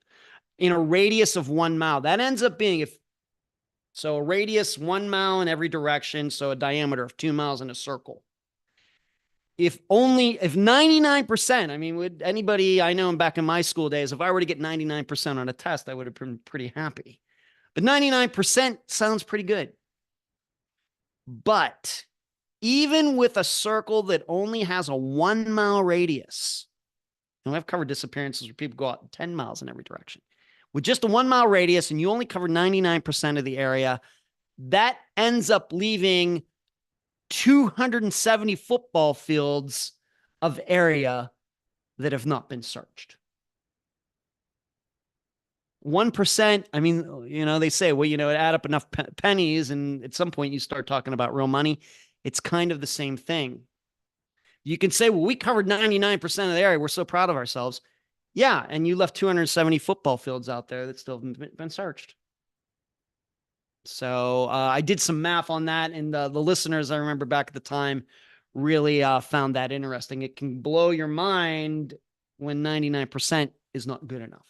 In a radius of 1 mile, that ends up being a radius 1 mile in every direction, so a diameter of 2 miles in a circle. If 99%, I mean, would anybody I know back in my school days, if I were to get 99% on a test, I would have been pretty happy. But 99% sounds pretty good. But even with a circle that only has a 1 mile radius, and I've covered disappearances where people go out 10 miles in every direction. With just a 1 mile radius and you only cover 99% of the area, that ends up leaving 270 football fields of area that have not been searched. 1%, I mean, they say, well, add up enough pennies and at some point you start talking about real money. It's kind of the same thing. You can say, well, we covered 99% of the area. We're so proud of ourselves. Yeah, and you left 270 football fields out there that still haven't been searched. So I did some math on that, and the listeners, I remember back at the time, really found that interesting. It can blow your mind when 99% is not good enough.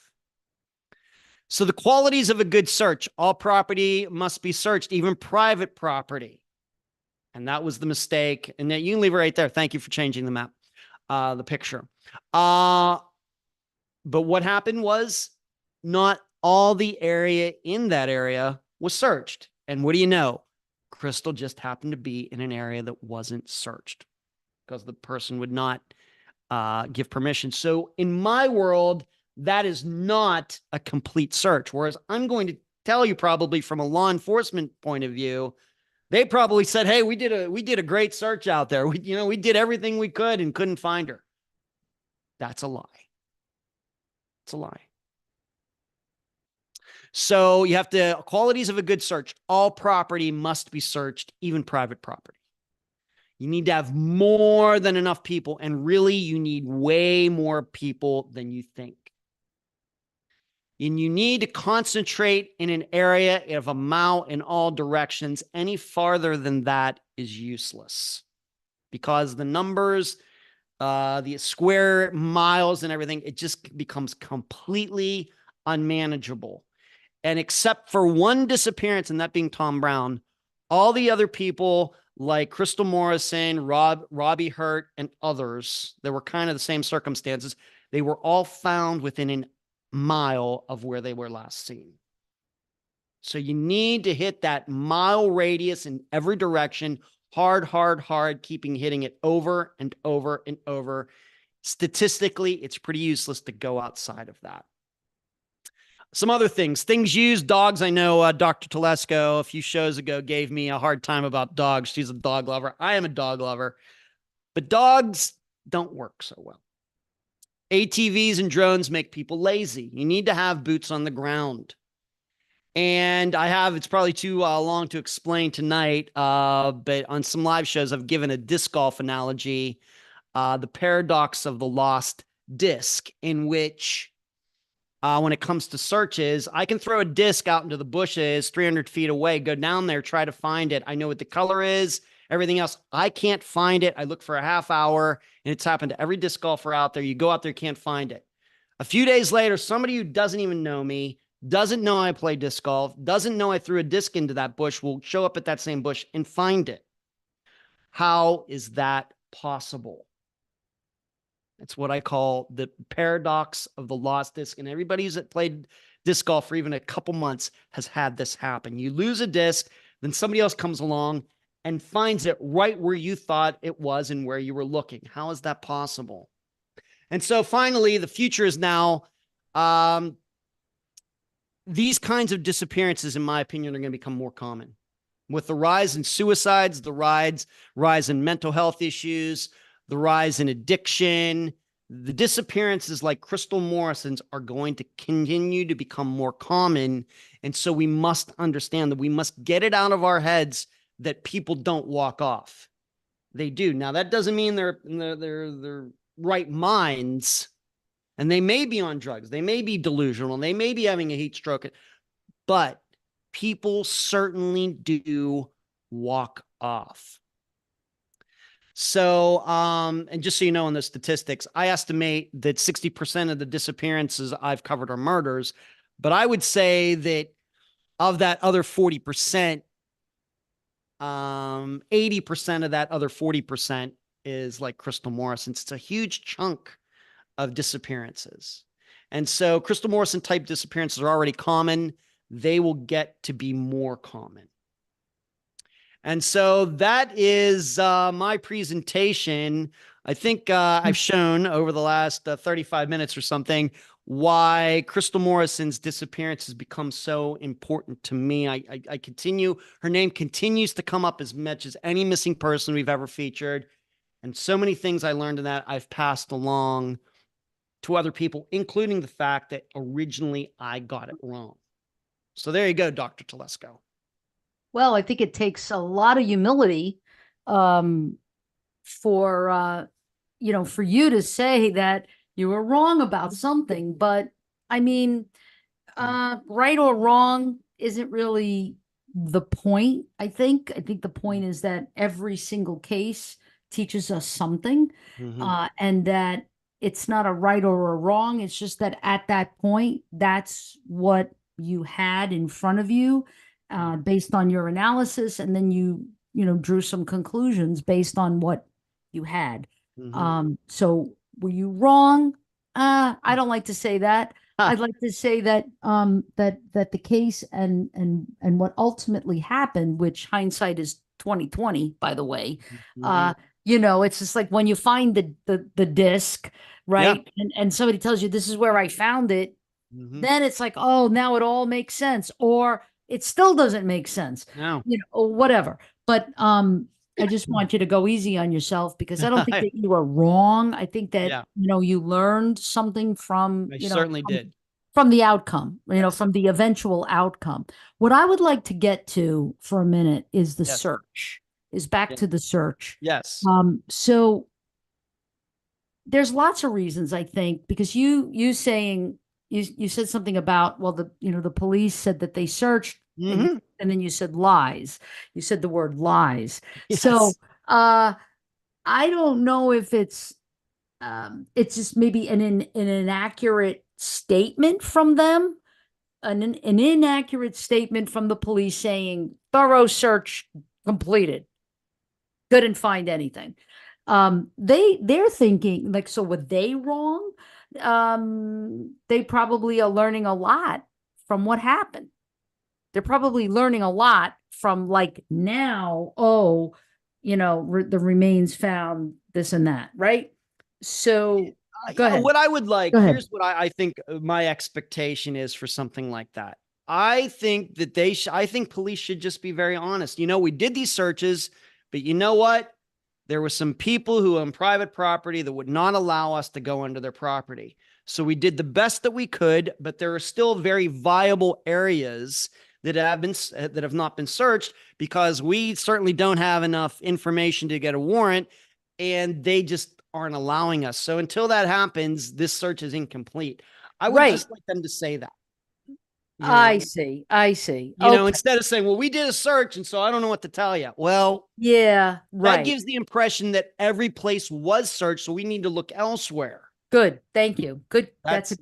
So the qualities of a good search: all property must be searched, even private property. And that was the mistake. And you can leave it right there. Thank you for changing the map, the picture. But what happened was not all the area in that area was searched. And what do you know? Crystal just happened to be in an area that wasn't searched because the person would not give permission. So in my world, that is not a complete search. Whereas I'm going to tell you, probably from a law enforcement point of view, they probably said, "Hey, we did a great search out there. We did everything we could and couldn't find her." That's a lie. It's a lie. So you have to, qualities of a good search: all property must be searched, even private property. You need to have more than enough people, and really you need way more people than you think. And you need to concentrate in an area of a mile in all directions. Any farther than that is useless because the numbers, the square miles and everything, it just becomes completely unmanageable. And except for one disappearance, and that being Tom Brown, all the other people like Crystal Morrison, Robbie Hurt, and others that were kind of the same circumstances, they were all found within a mile of where they were last seen. So you need to hit that mile radius in every direction, hard, keeping hitting it over and over and over. Statistically, it's pretty useless to go outside of that. Some other things used: dogs. I know Dr. Telesco a few shows ago gave me a hard time about dogs. She's a dog lover. I am a dog lover, but dogs don't work so well. ATVs and drones make people lazy. You need to have boots on the ground. And it's probably too long to explain tonight, but on some live shows, I've given a disc golf analogy, the paradox of the lost disc, in which when it comes to searches, I can throw a disc out into the bushes 300 feet away, go down there, try to find it. I know what the color is, everything else. I can't find it. I look for a half hour, and it's happened to every disc golfer out there. You go out there, can't find it. A few days later, somebody who doesn't even know me, doesn't know I play disc golf, doesn't know I threw a disc into that bush, will show up at that same bush and find it. How is that possible? It's what I call the paradox of the lost disc. And everybody who's played disc golf for even a couple months has had this happen. You lose a disc, then somebody else comes along and finds it right where you thought it was and where you were looking. How is that possible? And so finally, the future is now. These kinds of disappearances, in my opinion, are going to become more common. With the rise in suicides, the rise in mental health issues, the rise in addiction, the disappearances like Crystal Morrison's are going to continue to become more common. And so we must understand that we must get it out of our heads that people don't walk off. They do. Now, that doesn't mean they're right minds, and they may be on drugs. They may be delusional. They may be having a heat stroke, but people certainly do walk off. So, and just so you know, in the statistics, I estimate that 60% of the disappearances I've covered are murders, but I would say that of that other 40%, 80% of that other 40% is like Crystal Morrison. It's a huge chunk of disappearances. And so Crystal Morrison type disappearances are already common. They will get to be more common. And so that is my presentation. I think I've shown over the last 35 minutes or something why Crystal Morrison's disappearance has become so important to me. I continue, her name continues to come up as much as any missing person we've ever featured. And so many things I learned in that I've passed along to other people, including the fact that originally I got it wrong. So there you go, Dr. Telesco. Well, I think it takes a lot of humility for you to say that You were wrong about something, but I mean, right or wrong isn't really the point, I think. I think the point is that every single case teaches us something, Mm-hmm. and that it's not a right or a wrong. It's just that at that point, that's what you had in front of you, based on your analysis, and then you drew some conclusions based on what you had. Mm-hmm. So were you wrong? I don't like to say that. I'd like to say that that the case and what ultimately happened, which hindsight is 2020, by the way. Mm-hmm. Uh, it's just like when you find the disc, Yeah. right? And somebody tells you this is where I found it, Mm-hmm. then it's like, oh, now it all makes sense, or it still doesn't make sense, No. or whatever. But I just want you to go easy on yourself, because I don't think I, that you are wrong. I think that, yeah, you learned something from, I certainly did. from the outcome, Yes. from the eventual outcome. What I would like to get to for a minute is the Yes. search, is back Yeah. to the search. Yes. So there's lots of reasons, I think, because you said something about, well, the police said that they searched, Mm-hmm. and then you said lies. You said the word lies. So Yes. uh I don't know if it's just maybe an inaccurate statement from them, an inaccurate statement from the police saying thorough search completed, couldn't find anything. They're thinking, like, so were they wrong? They probably are learning a lot from what happened. They're probably learning a lot from, like, now, oh, the remains found this and that, right? So go ahead. What I would like, Go ahead. here's what I think my expectation is for something like that. I think that I think police should just be very honest. We did these searches, but you know what? There were some people who own private property that would not allow us to go into their property. So we did the best that we could, but there are still very viable areas that have not been searched, because we certainly don't have enough information to get a warrant, and they just aren't allowing us. So until that happens, this search is incomplete. I would Right. just like them to say that. You I know, see. I see. Okay. instead of saying, "Well, we did a search, and so I don't know what to tell you." Well, Yeah, that right. gives the impression that every place was searched, so we need to look elsewhere. Good. Thank you. Good. That's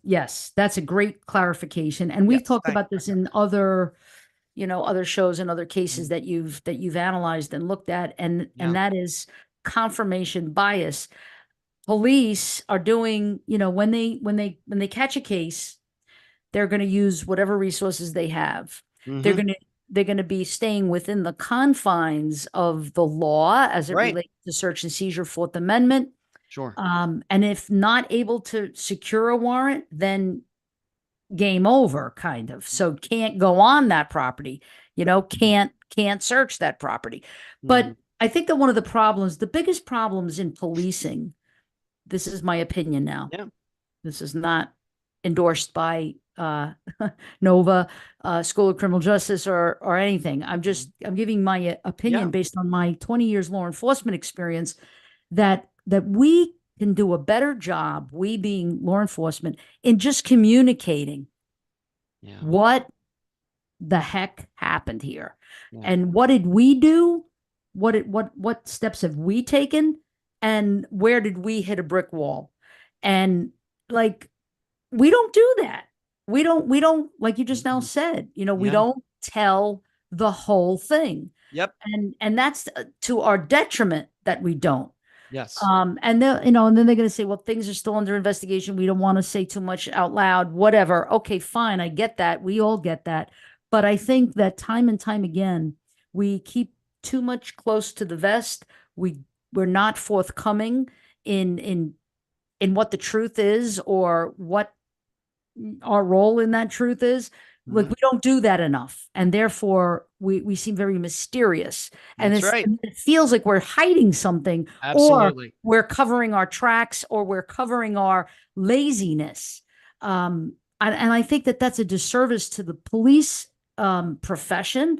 Yes, that's a great clarification. And we've yes, talked thank about this in other shows and other cases you. that you've analyzed and looked at, and Yeah, that is confirmation bias. Police are doing, when they catch a case, they're going to use whatever resources they have. They're mm-hmm. going to they're going to be staying within the confines of the law as it Right, relates to search and seizure, Fourth Amendment. sure. And if not able to secure a warrant, then game over, kind of. So can't go on that property, can't search that property. Mm-hmm. But I think that one of the biggest problems in policing, this is my opinion now. Yeah, This is not endorsed by Nova, School of Criminal Justice, or anything. I'm giving my opinion yeah, based on my 20 years law enforcement experience, that we can do a better job, we being law enforcement, in just communicating yeah, what the heck happened here, yeah. and what did we do, what steps have we taken, and where did we hit a brick wall. And, like, we don't do that. We don't, like you just now Mhm. said, we Yeah. don't tell the whole thing. Yep. And that's to our detriment that we don't. Yes. And they'll, and then they're going to say, well, things are still under investigation. We don't want to say too much out loud, whatever. Okay, fine. I get that. We all get that. But I think that time and time again, we keep too much close to the vest. We're not forthcoming in what the truth is, or what our role in that truth is. Like, Mhm. we don't do that enough, and therefore we seem very mysterious, and That's right. it feels like we're hiding something, or Absolutely. we're covering our tracks, or we're covering our laziness. And I think that that's a disservice to the police profession,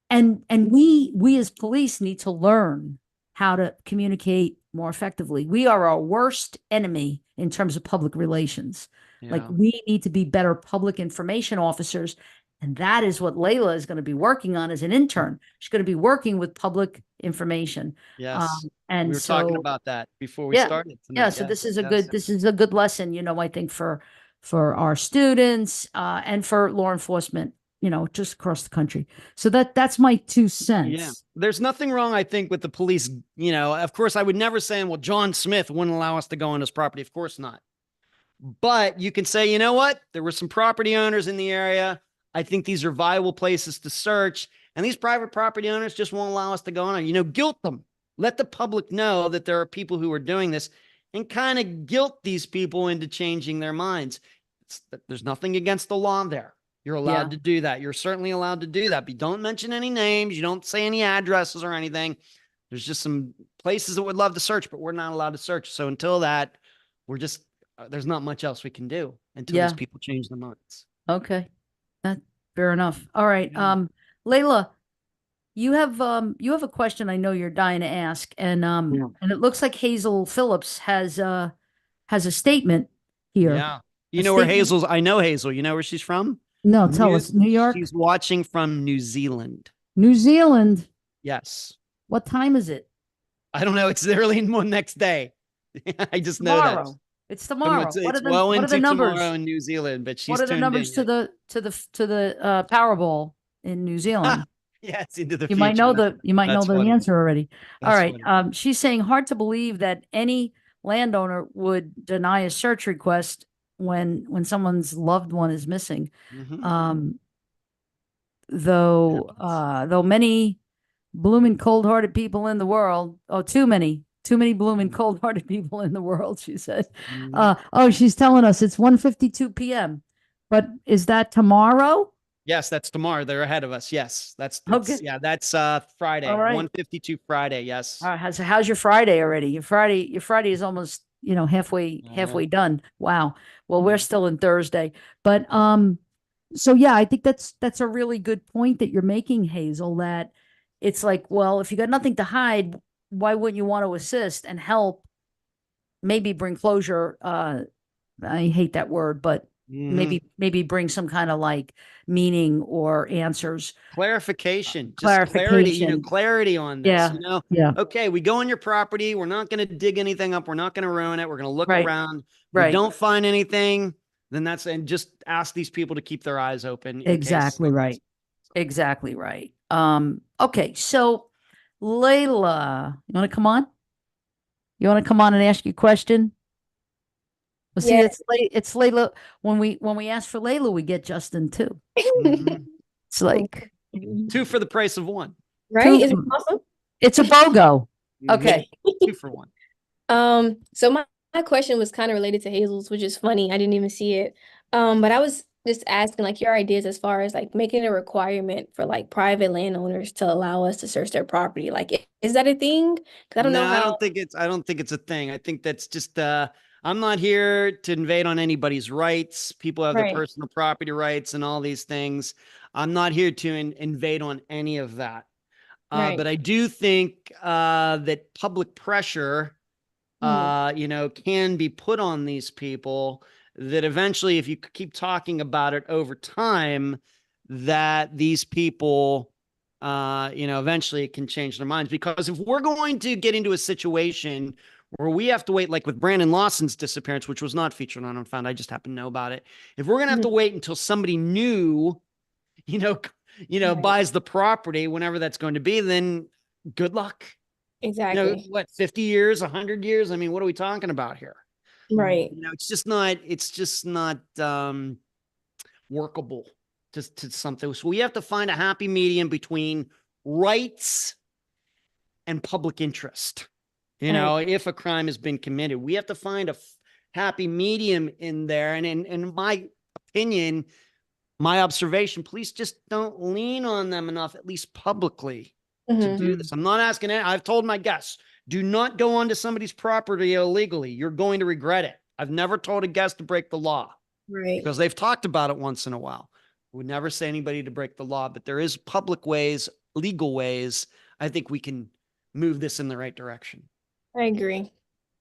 and we as police need to learn how to communicate more effectively. We are our worst enemy in terms of public relations. Like Yeah. we need to be better public information officers. And that is what Layla is going to be working on as an intern. She's going to be working with public information. Yes. We And were talking so, about that before we yeah, started yeah. tonight. So Yes. this is a Yes. good lesson, you know, I think for our students, and for law enforcement, you know, just across the country. So that's my two Yeah. cents. There's nothing wrong, I think, with the police. You know, of course, I would never say, well, John Smith wouldn't allow us to go on his property. Of course not. But you can say, you know what? There were some property owners in the area. I think these are viable places to search. And these private property owners just won't allow us to go on. You know, guilt them. Let the public know that there are people who are doing this and kind of guilt these people into changing their minds. There's nothing against the law there. You're Yeah. allowed to do that. You're certainly allowed to do that. But you don't mention any names. You don't say any addresses or anything. There's just some places that would love to search, but we're not allowed to search. So until that, we're just there's not much else we can do until these Yeah. people change their minds. Okay. That fair enough. All right. Yeah. Layla, you have a question I know you're dying to ask, and Yeah. and it looks like Hazel Phillips has a statement here. Yeah. A You know where statement. Hazel's, I know Hazel. You know where she's from? No, tell us. New York? She's watching from New Zealand. New Zealand. Yes. What time is it? I don't know. It's early in the next day. I just know that. Tomorrow. It's tomorrow. It's well what are the into numbers? tomorrow in New Zealand, but she's What are the tuned numbers in. to the Powerball in New Zealand? Yeah, it's into the You future. might know That's the funny. answer already. All That's right. funny. She's saying hard to believe that any landowner would deny a search request when someone's loved one is missing. Mhm. Though many blooming cold-hearted people in the world, too many blooming cold-hearted people in the world, she said. She's telling us it's 1:52 p.m. But is that tomorrow? Yes, that's tomorrow. They're ahead of us. Yes, that's Okay. yeah, that's Friday. All right. 1:52 Friday. Yes. How's your Friday already? Your Friday is almost, you know, halfway done. Wow. Well, we're still in Thursday, but so yeah, I think that's a really good point that you're making, Hazel, that it's like, well, if you got nothing to hide, why wouldn't you want to assist and help, maybe bring closure? I hate that word, but maybe bring some kind of like meaning or answers. Clarification, just Clarification. clarity on this. Yeah. You know, Yeah. okay, we go on your property. We're not going to dig anything up. We're not going to ruin it. We're going to look Right. around. Right. We don't find anything. Then and just ask these people to keep their eyes open. Exactly right. Exactly right. Okay, so Layla, you want to come on? You want to come on and ask your question? Well, see, Yeah. it's Layla. When we ask for Layla, we get Justin too. Mhm. It's like Two for the price of one. Right? Is it awesome? it's a BOGO. Mhm. Okay. 2 for 1. So my question was kind of related to Hazel's, which is funny. I didn't even see it. But I was just asking like your ideas as far as like making a requirement for like private landowners to allow us to search their property. Like, is that a thing? Because I don't know I how. don't think it's a thing. I think that's just I'm not here to invade on anybody's rights. People have their Right. personal property rights and all these things. I'm not here to invade on any of that. Right. But I do think that public pressure, can be put on these people, that eventually, if you keep talking about it over time, that these people, eventually can change their minds. Because if we're going to get into a situation where we have to wait, like with Brandon Lawson's disappearance, which was not featured on Unfound, I just happen to know about it. If we're going to have to wait until somebody new, Right. buys the property, whenever that's going to be, then good luck. Exactly. What, 50 years, 100 years? I mean, what are we talking about here? Right. It's just not workable to something. So we have to find a happy medium between rights and public interest. If a crime has been committed, we have to find a happy medium in there. And in my opinion, my observation, police just don't lean on them enough, at least publicly, to do this. I'm not asking it. I've told my guests, do not go onto somebody's property illegally. You're going to regret it. I've never told a guest to break the law, Right. because they've talked about it once in a while. We never say anybody to break the law, but there is public ways, legal ways. I think we can move this in the right direction. I agree.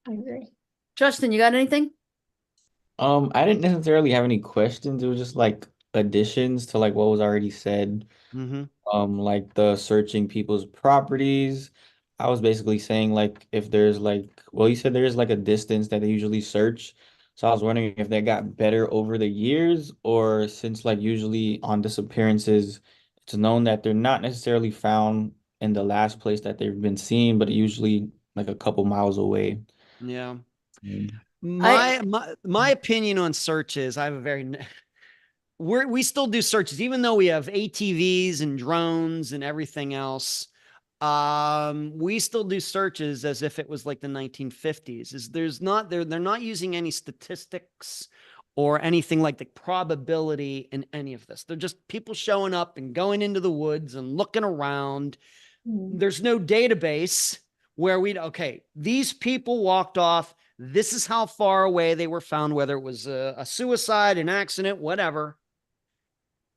I agree. Justin, you got anything? I didn't necessarily have any questions. It was just like additions to like what was already said. Mm-hmm. Like the searching people's properties. I was basically saying like if there's like, well, you said there's like a distance that they usually search. So I was wondering if that got better over the years, or since like usually on disappearances, it's known that they're not necessarily found in the last place that they've been seen, but usually like a couple miles away. Yeah. Mm. I My opinion on searches, I have a very we still do searches, even though we have ATVs and drones and everything else. We still do searches as if it was like the 1950s. Is there's not they're not using any statistics or anything like the probability in any of this. They're just people showing up and going into the woods and looking around. Mm. There's no database where okay, these people walked off. This is how far away they were found, whether it was a suicide, an accident, whatever.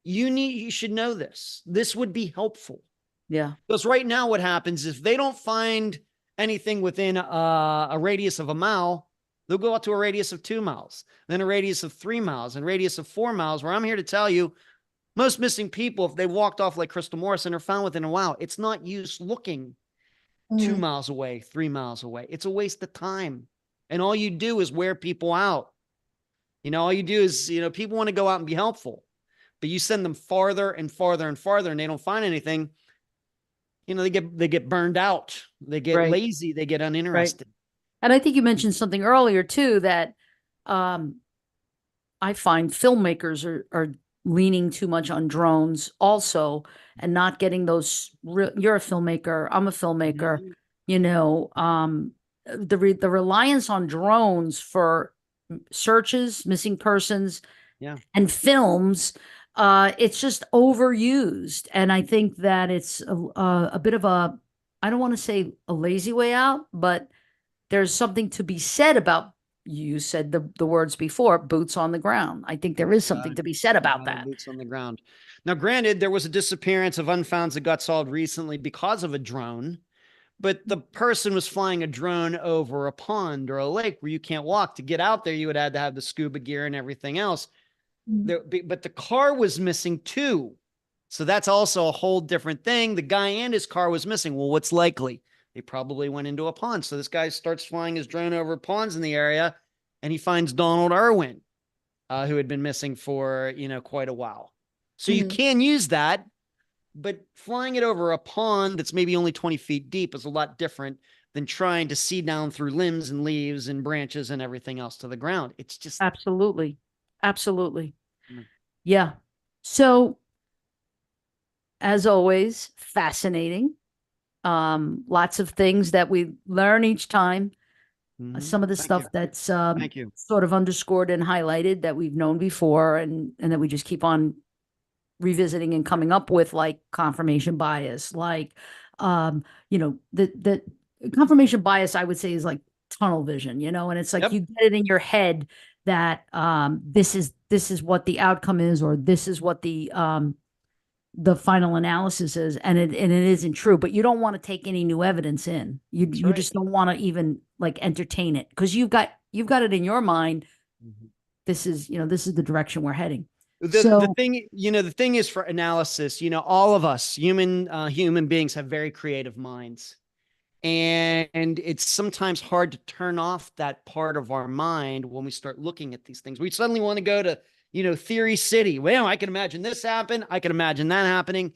You should know this. This would be helpful. yeah, Because right now, what happens if they don't find anything within a radius of a mile, they'll go out to a radius of 2 miles, then a radius of 3 miles, and a radius of 4 miles. Where I'm here to tell you, most missing people, if they walked off like Crystal Morrison, are found within a while. It's not use looking 2 miles away, 3 miles away. It's a waste of time. And all you do is wear people out. All you do is, people want to go out and be helpful, but you send them farther and farther and farther and they don't find anything. They get burned out. They get right, lazy. They get right. uninterested. And I think you mentioned something earlier too that I find filmmakers are leaning too much on drones also and not getting those. You're a filmmaker. I'm a filmmaker. Mhm. The reliance on drones for searches, missing persons, Yeah. and films, it's just overused. And I think that it's a bit of a, I don't want to say a lazy way out, but there's something to be said about, you said the words before, boots on the ground. I think there is something to be said about The that. boots on the ground. Now, granted, there was a disappearance of Unfounds that got solved recently because of a drone, but the person was flying a drone over a pond or a lake where you can't walk. To get out there, you would have to have the scuba gear and everything else. But the car was missing too. So that's also a whole different thing. The guy and his car was missing. Well, what's likely? They probably went into a pond. So this guy starts flying his drone over ponds in the area and he finds Donald Irwin, who had been missing for, quite a while. So you can use that, but flying it over a pond that's maybe only 20 feet deep is a lot different than trying to see down through limbs and leaves and branches and everything else to the ground. It's just Absolutely. Absolutely. Mm. Yeah. So, as always, fascinating. Lots of things that we learn each time. Some of the Thank stuff you. that's Thank you. sort of underscored and highlighted that we've known before, and that we just keep on revisiting and coming up with, like confirmation bias, like the confirmation bias, I would say, is like tunnel vision, and it's like Yep. you get it in your head that this is what the outcome is, or this is what the final analysis is, and it isn't true, but you don't want to take any new evidence in. You right. just don't want to even like entertain it, because you've got it in your mind. This is the direction we're heading. The thing is, for analysis, all of us human beings have very creative minds. And it's sometimes hard to turn off that part of our mind when we start looking at these things. We suddenly want to go to, theory city. Well, I can imagine this happen. I can imagine that happening.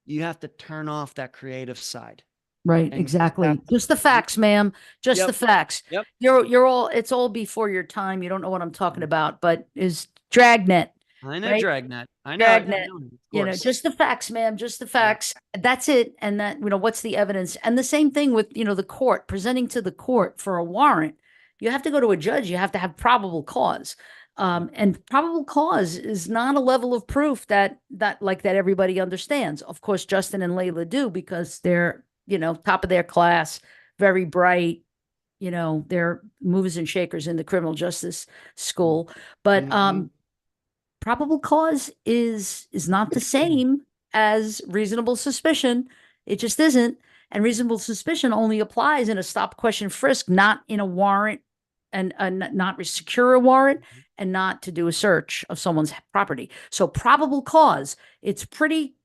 You have to turn off that creative side. Right, And exactly. Just the facts, ma'am. Just Yep. the facts. Yep. It's all before your time. You don't know what I'm talking about, but is Dragnet. I know, Right? Dragnet. I know. Dragnet. I know, Just the facts, ma'am. Just the facts. That's it. And that, what's the evidence? And the same thing with, the court, presenting to the court for a warrant. You have to go to a judge. You have to have probable cause. And probable cause is not a level of proof that everybody understands. Of course, Justin and Layla do, because they're, top of their class, very bright. They're movers and shakers in the criminal justice school. But probable cause is not the same as reasonable suspicion. It just isn't. And reasonable suspicion only applies in a stop, question, frisk, not in a warrant, and not secure a warrant, and not to do a search of someone's property. So probable cause, it's pretty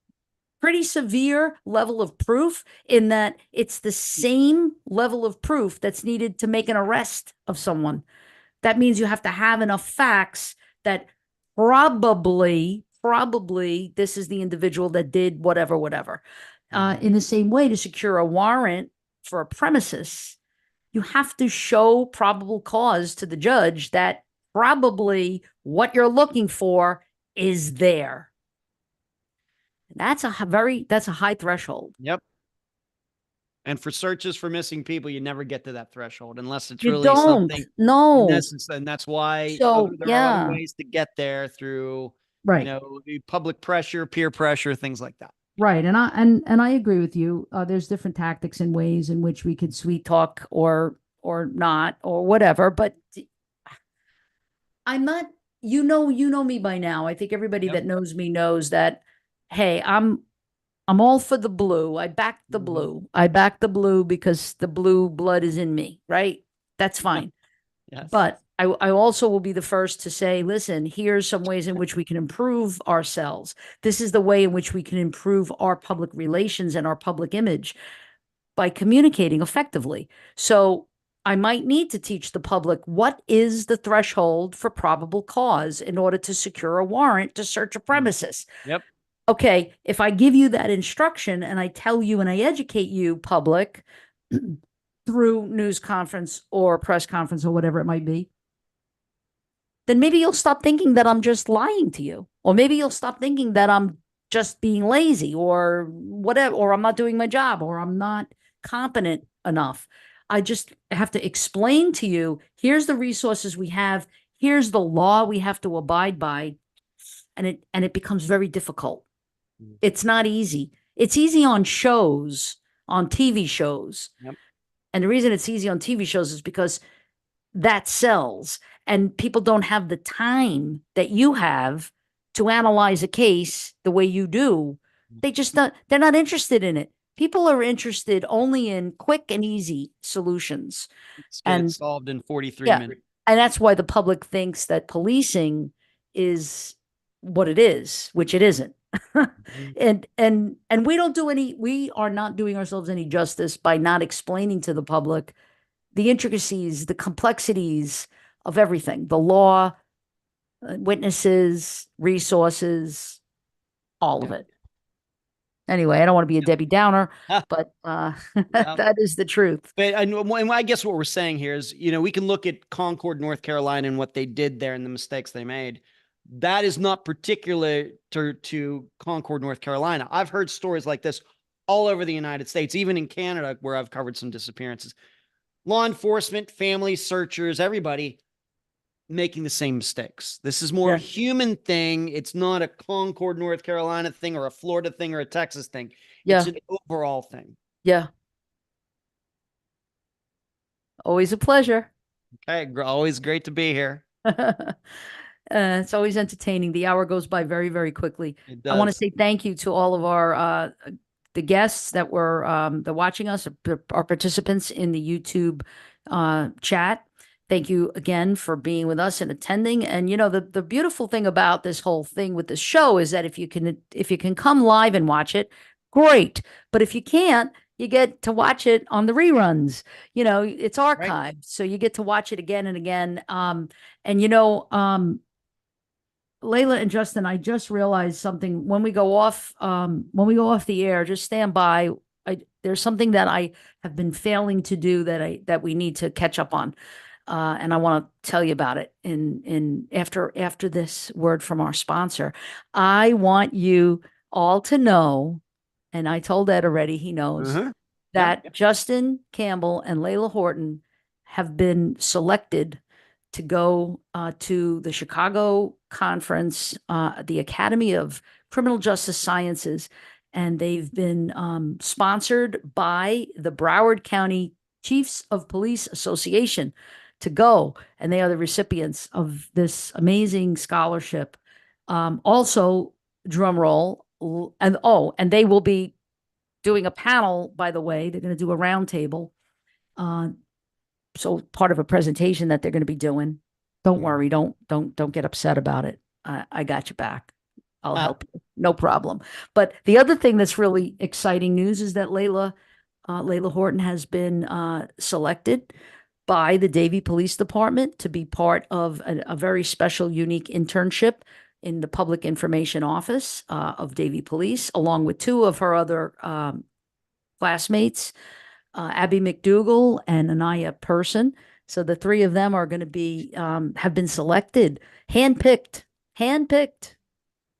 severe level of proof, in that it's the same level of proof that's needed to make an arrest of someone. That means you have to have enough facts that probably this is the individual that did whatever. In the same way, to secure a warrant for a premises, you have to show probable cause to the judge that probably what you're looking for is there. That's a high threshold. Yep. And for searches for missing people, you never get to that threshold unless it's You really don't. something. No. And that's why So, there are other yeah. ways to get there through, Right. public pressure, peer pressure, things like that. Right. And I agree with you. There's different tactics and ways in which we could sweet talk or not or whatever. But I'm not, you know me by now. I think everybody Yep. that knows me knows that, hey, I'm all for the blue. I back the blue. I back the blue because the blue blood is in me, right? That's fine. Yes. But I also will be the first to say, listen, here's some ways in which we can improve ourselves. This is the way in which we can improve our public relations and our public image by communicating effectively. So I might need to teach the public what is the threshold for probable cause in order to secure a warrant to search a premises. Yep. Okay, if I give you that instruction and I tell you and I educate you, public, through news conference or press conference or whatever it might be, then maybe you'll stop thinking that I'm just lying to you. Or maybe you'll stop thinking that I'm just being lazy or whatever, or I'm not doing my job, or I'm not competent enough. I just have to explain to you, here's the resources we have, here's the law we have to abide by, and it becomes very difficult. It's not easy. It's easy on shows, on TV shows. Yep. And the reason it's easy on TV shows is because that sells, and people don't have the time that you have to analyze a case the way you do. They're not interested in it. People are interested only in quick and easy solutions. It's get it solved in 43 minutes. And that's why the public thinks that policing is what it is, which it isn't. And we are not doing ourselves any justice by not explaining to the public the intricacies, the complexities of everything, the law, witnesses, resources, all of it. Anyway, I don't want to be a Debbie Downer, but that is the truth. But I guess what we're saying here is, we can look at Concord, North Carolina, and what they did there and the mistakes they made. That is not particular to Concord, North Carolina. I've heard stories like this all over the United States, even in Canada, where I've covered some disappearances. Law enforcement, family searchers, everybody making the same mistakes. This is more a human thing. It's not a Concord, North Carolina thing or a Florida thing or a Texas thing. It's an overall thing. Yeah. Always a pleasure. Okay. Always great to be here. It's always entertaining. The hour goes by very, very quickly. I want to say thank you to all of our the guests that were watching us, our participants in the YouTube chat. Thank you again for being with us and attending. And the beautiful thing about this whole thing with the show is that if you can come live and watch it, great. But if you can't, you get to watch it on the reruns. It's archived, right? So you get to watch it again and again. Layla and Justin, I just realized something. When we go off the air, just stand by. There's something that I have been failing to do that we need to catch up on, and I want to tell you about it. After this word from our sponsor, I want you all to know, and I told Ed already. He knows that Justin Campbell and Layla Horton have been selected to go to the Chicago conference, the Academy of Criminal Justice Sciences, and they've been sponsored by the Broward County Chiefs of Police Association to go, and they are the recipients of this amazing scholarship. Also, drum roll, and they will be doing a panel, by the way. They're going to do a roundtable. So part of a presentation that they're going to be doing. Don't worry. Don't get upset about it. I got you back. I'll help you. No problem. But the other thing that's really exciting news is that Layla Horton has been selected by the Davie Police Department to be part of a very special, unique internship in the Public Information Office of Davie Police, along with two of her other classmates, Abby McDougall and Anaya Person. So the three of them are going to be have been selected, handpicked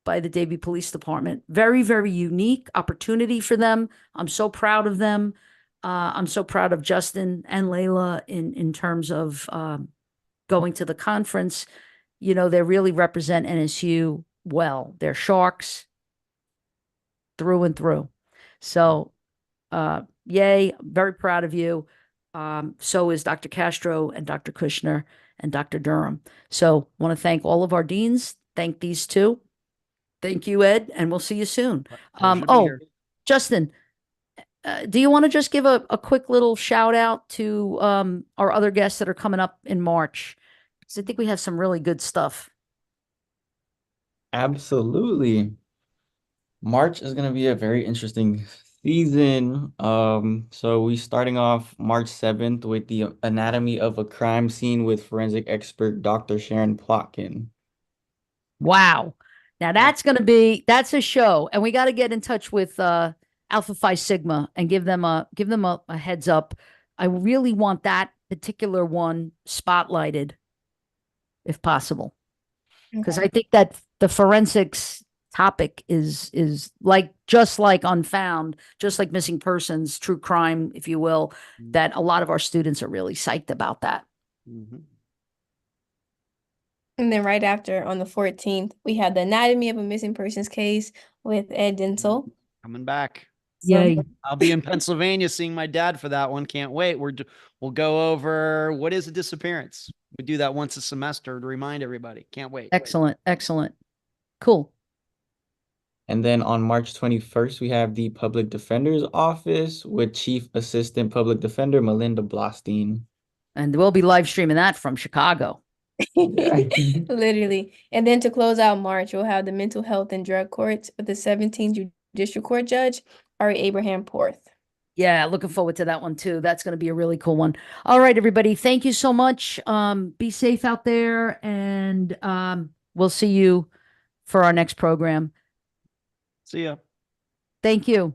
by the Davie Police Department. Very, very unique opportunity for them. I'm so proud of them. I'm so proud of Justin and Layla in terms of going to the conference. You know, they really represent NSU well. They're Sharks through and through. So, yay, very proud of you. So is Dr. Castro and Dr. Kushner and Dr. Durham. So want to thank all of our deans. Thank these two. Thank you, Ed, and we'll see you soon. Justin, do you want to just give a quick little shout out to our other guests that are coming up in March? Because I think we have some really good stuff. Absolutely. March is going to be a very interesting season. So we starting off March 7th with the anatomy of a crime scene with forensic expert Dr. Sharon Plotkin. Wow. Now that's a show, and we got to get in touch with Alpha Phi Sigma and give them a heads up. I really want that particular one spotlighted, if possible, because I think that the forensics topic is just like Unfound, just like missing persons, true crime, if you will, that a lot of our students are really psyched about that. Mm-hmm. And then right after, on the 14th, we have the anatomy of a missing persons case with Ed Dentzel. Coming back. Yay. I'll be in Pennsylvania seeing my dad for that one. Can't wait. We'll go over what is a disappearance. We do that once a semester to remind everybody. Can't wait. Excellent. Excellent. Cool. And then on March 21st, we have the Public Defender's Office with Chief Assistant Public Defender Melinda Blostein. And we'll be live streaming that from Chicago. Literally. And then to close out March, we'll have the mental health and drug courts with the 17th Judicial Court Judge, Ari Abraham Porth. Yeah, looking forward to that one too. That's going to be a really cool one. All right, everybody. Thank you so much. Be safe out there, and we'll see you for our next program. See ya. Thank you.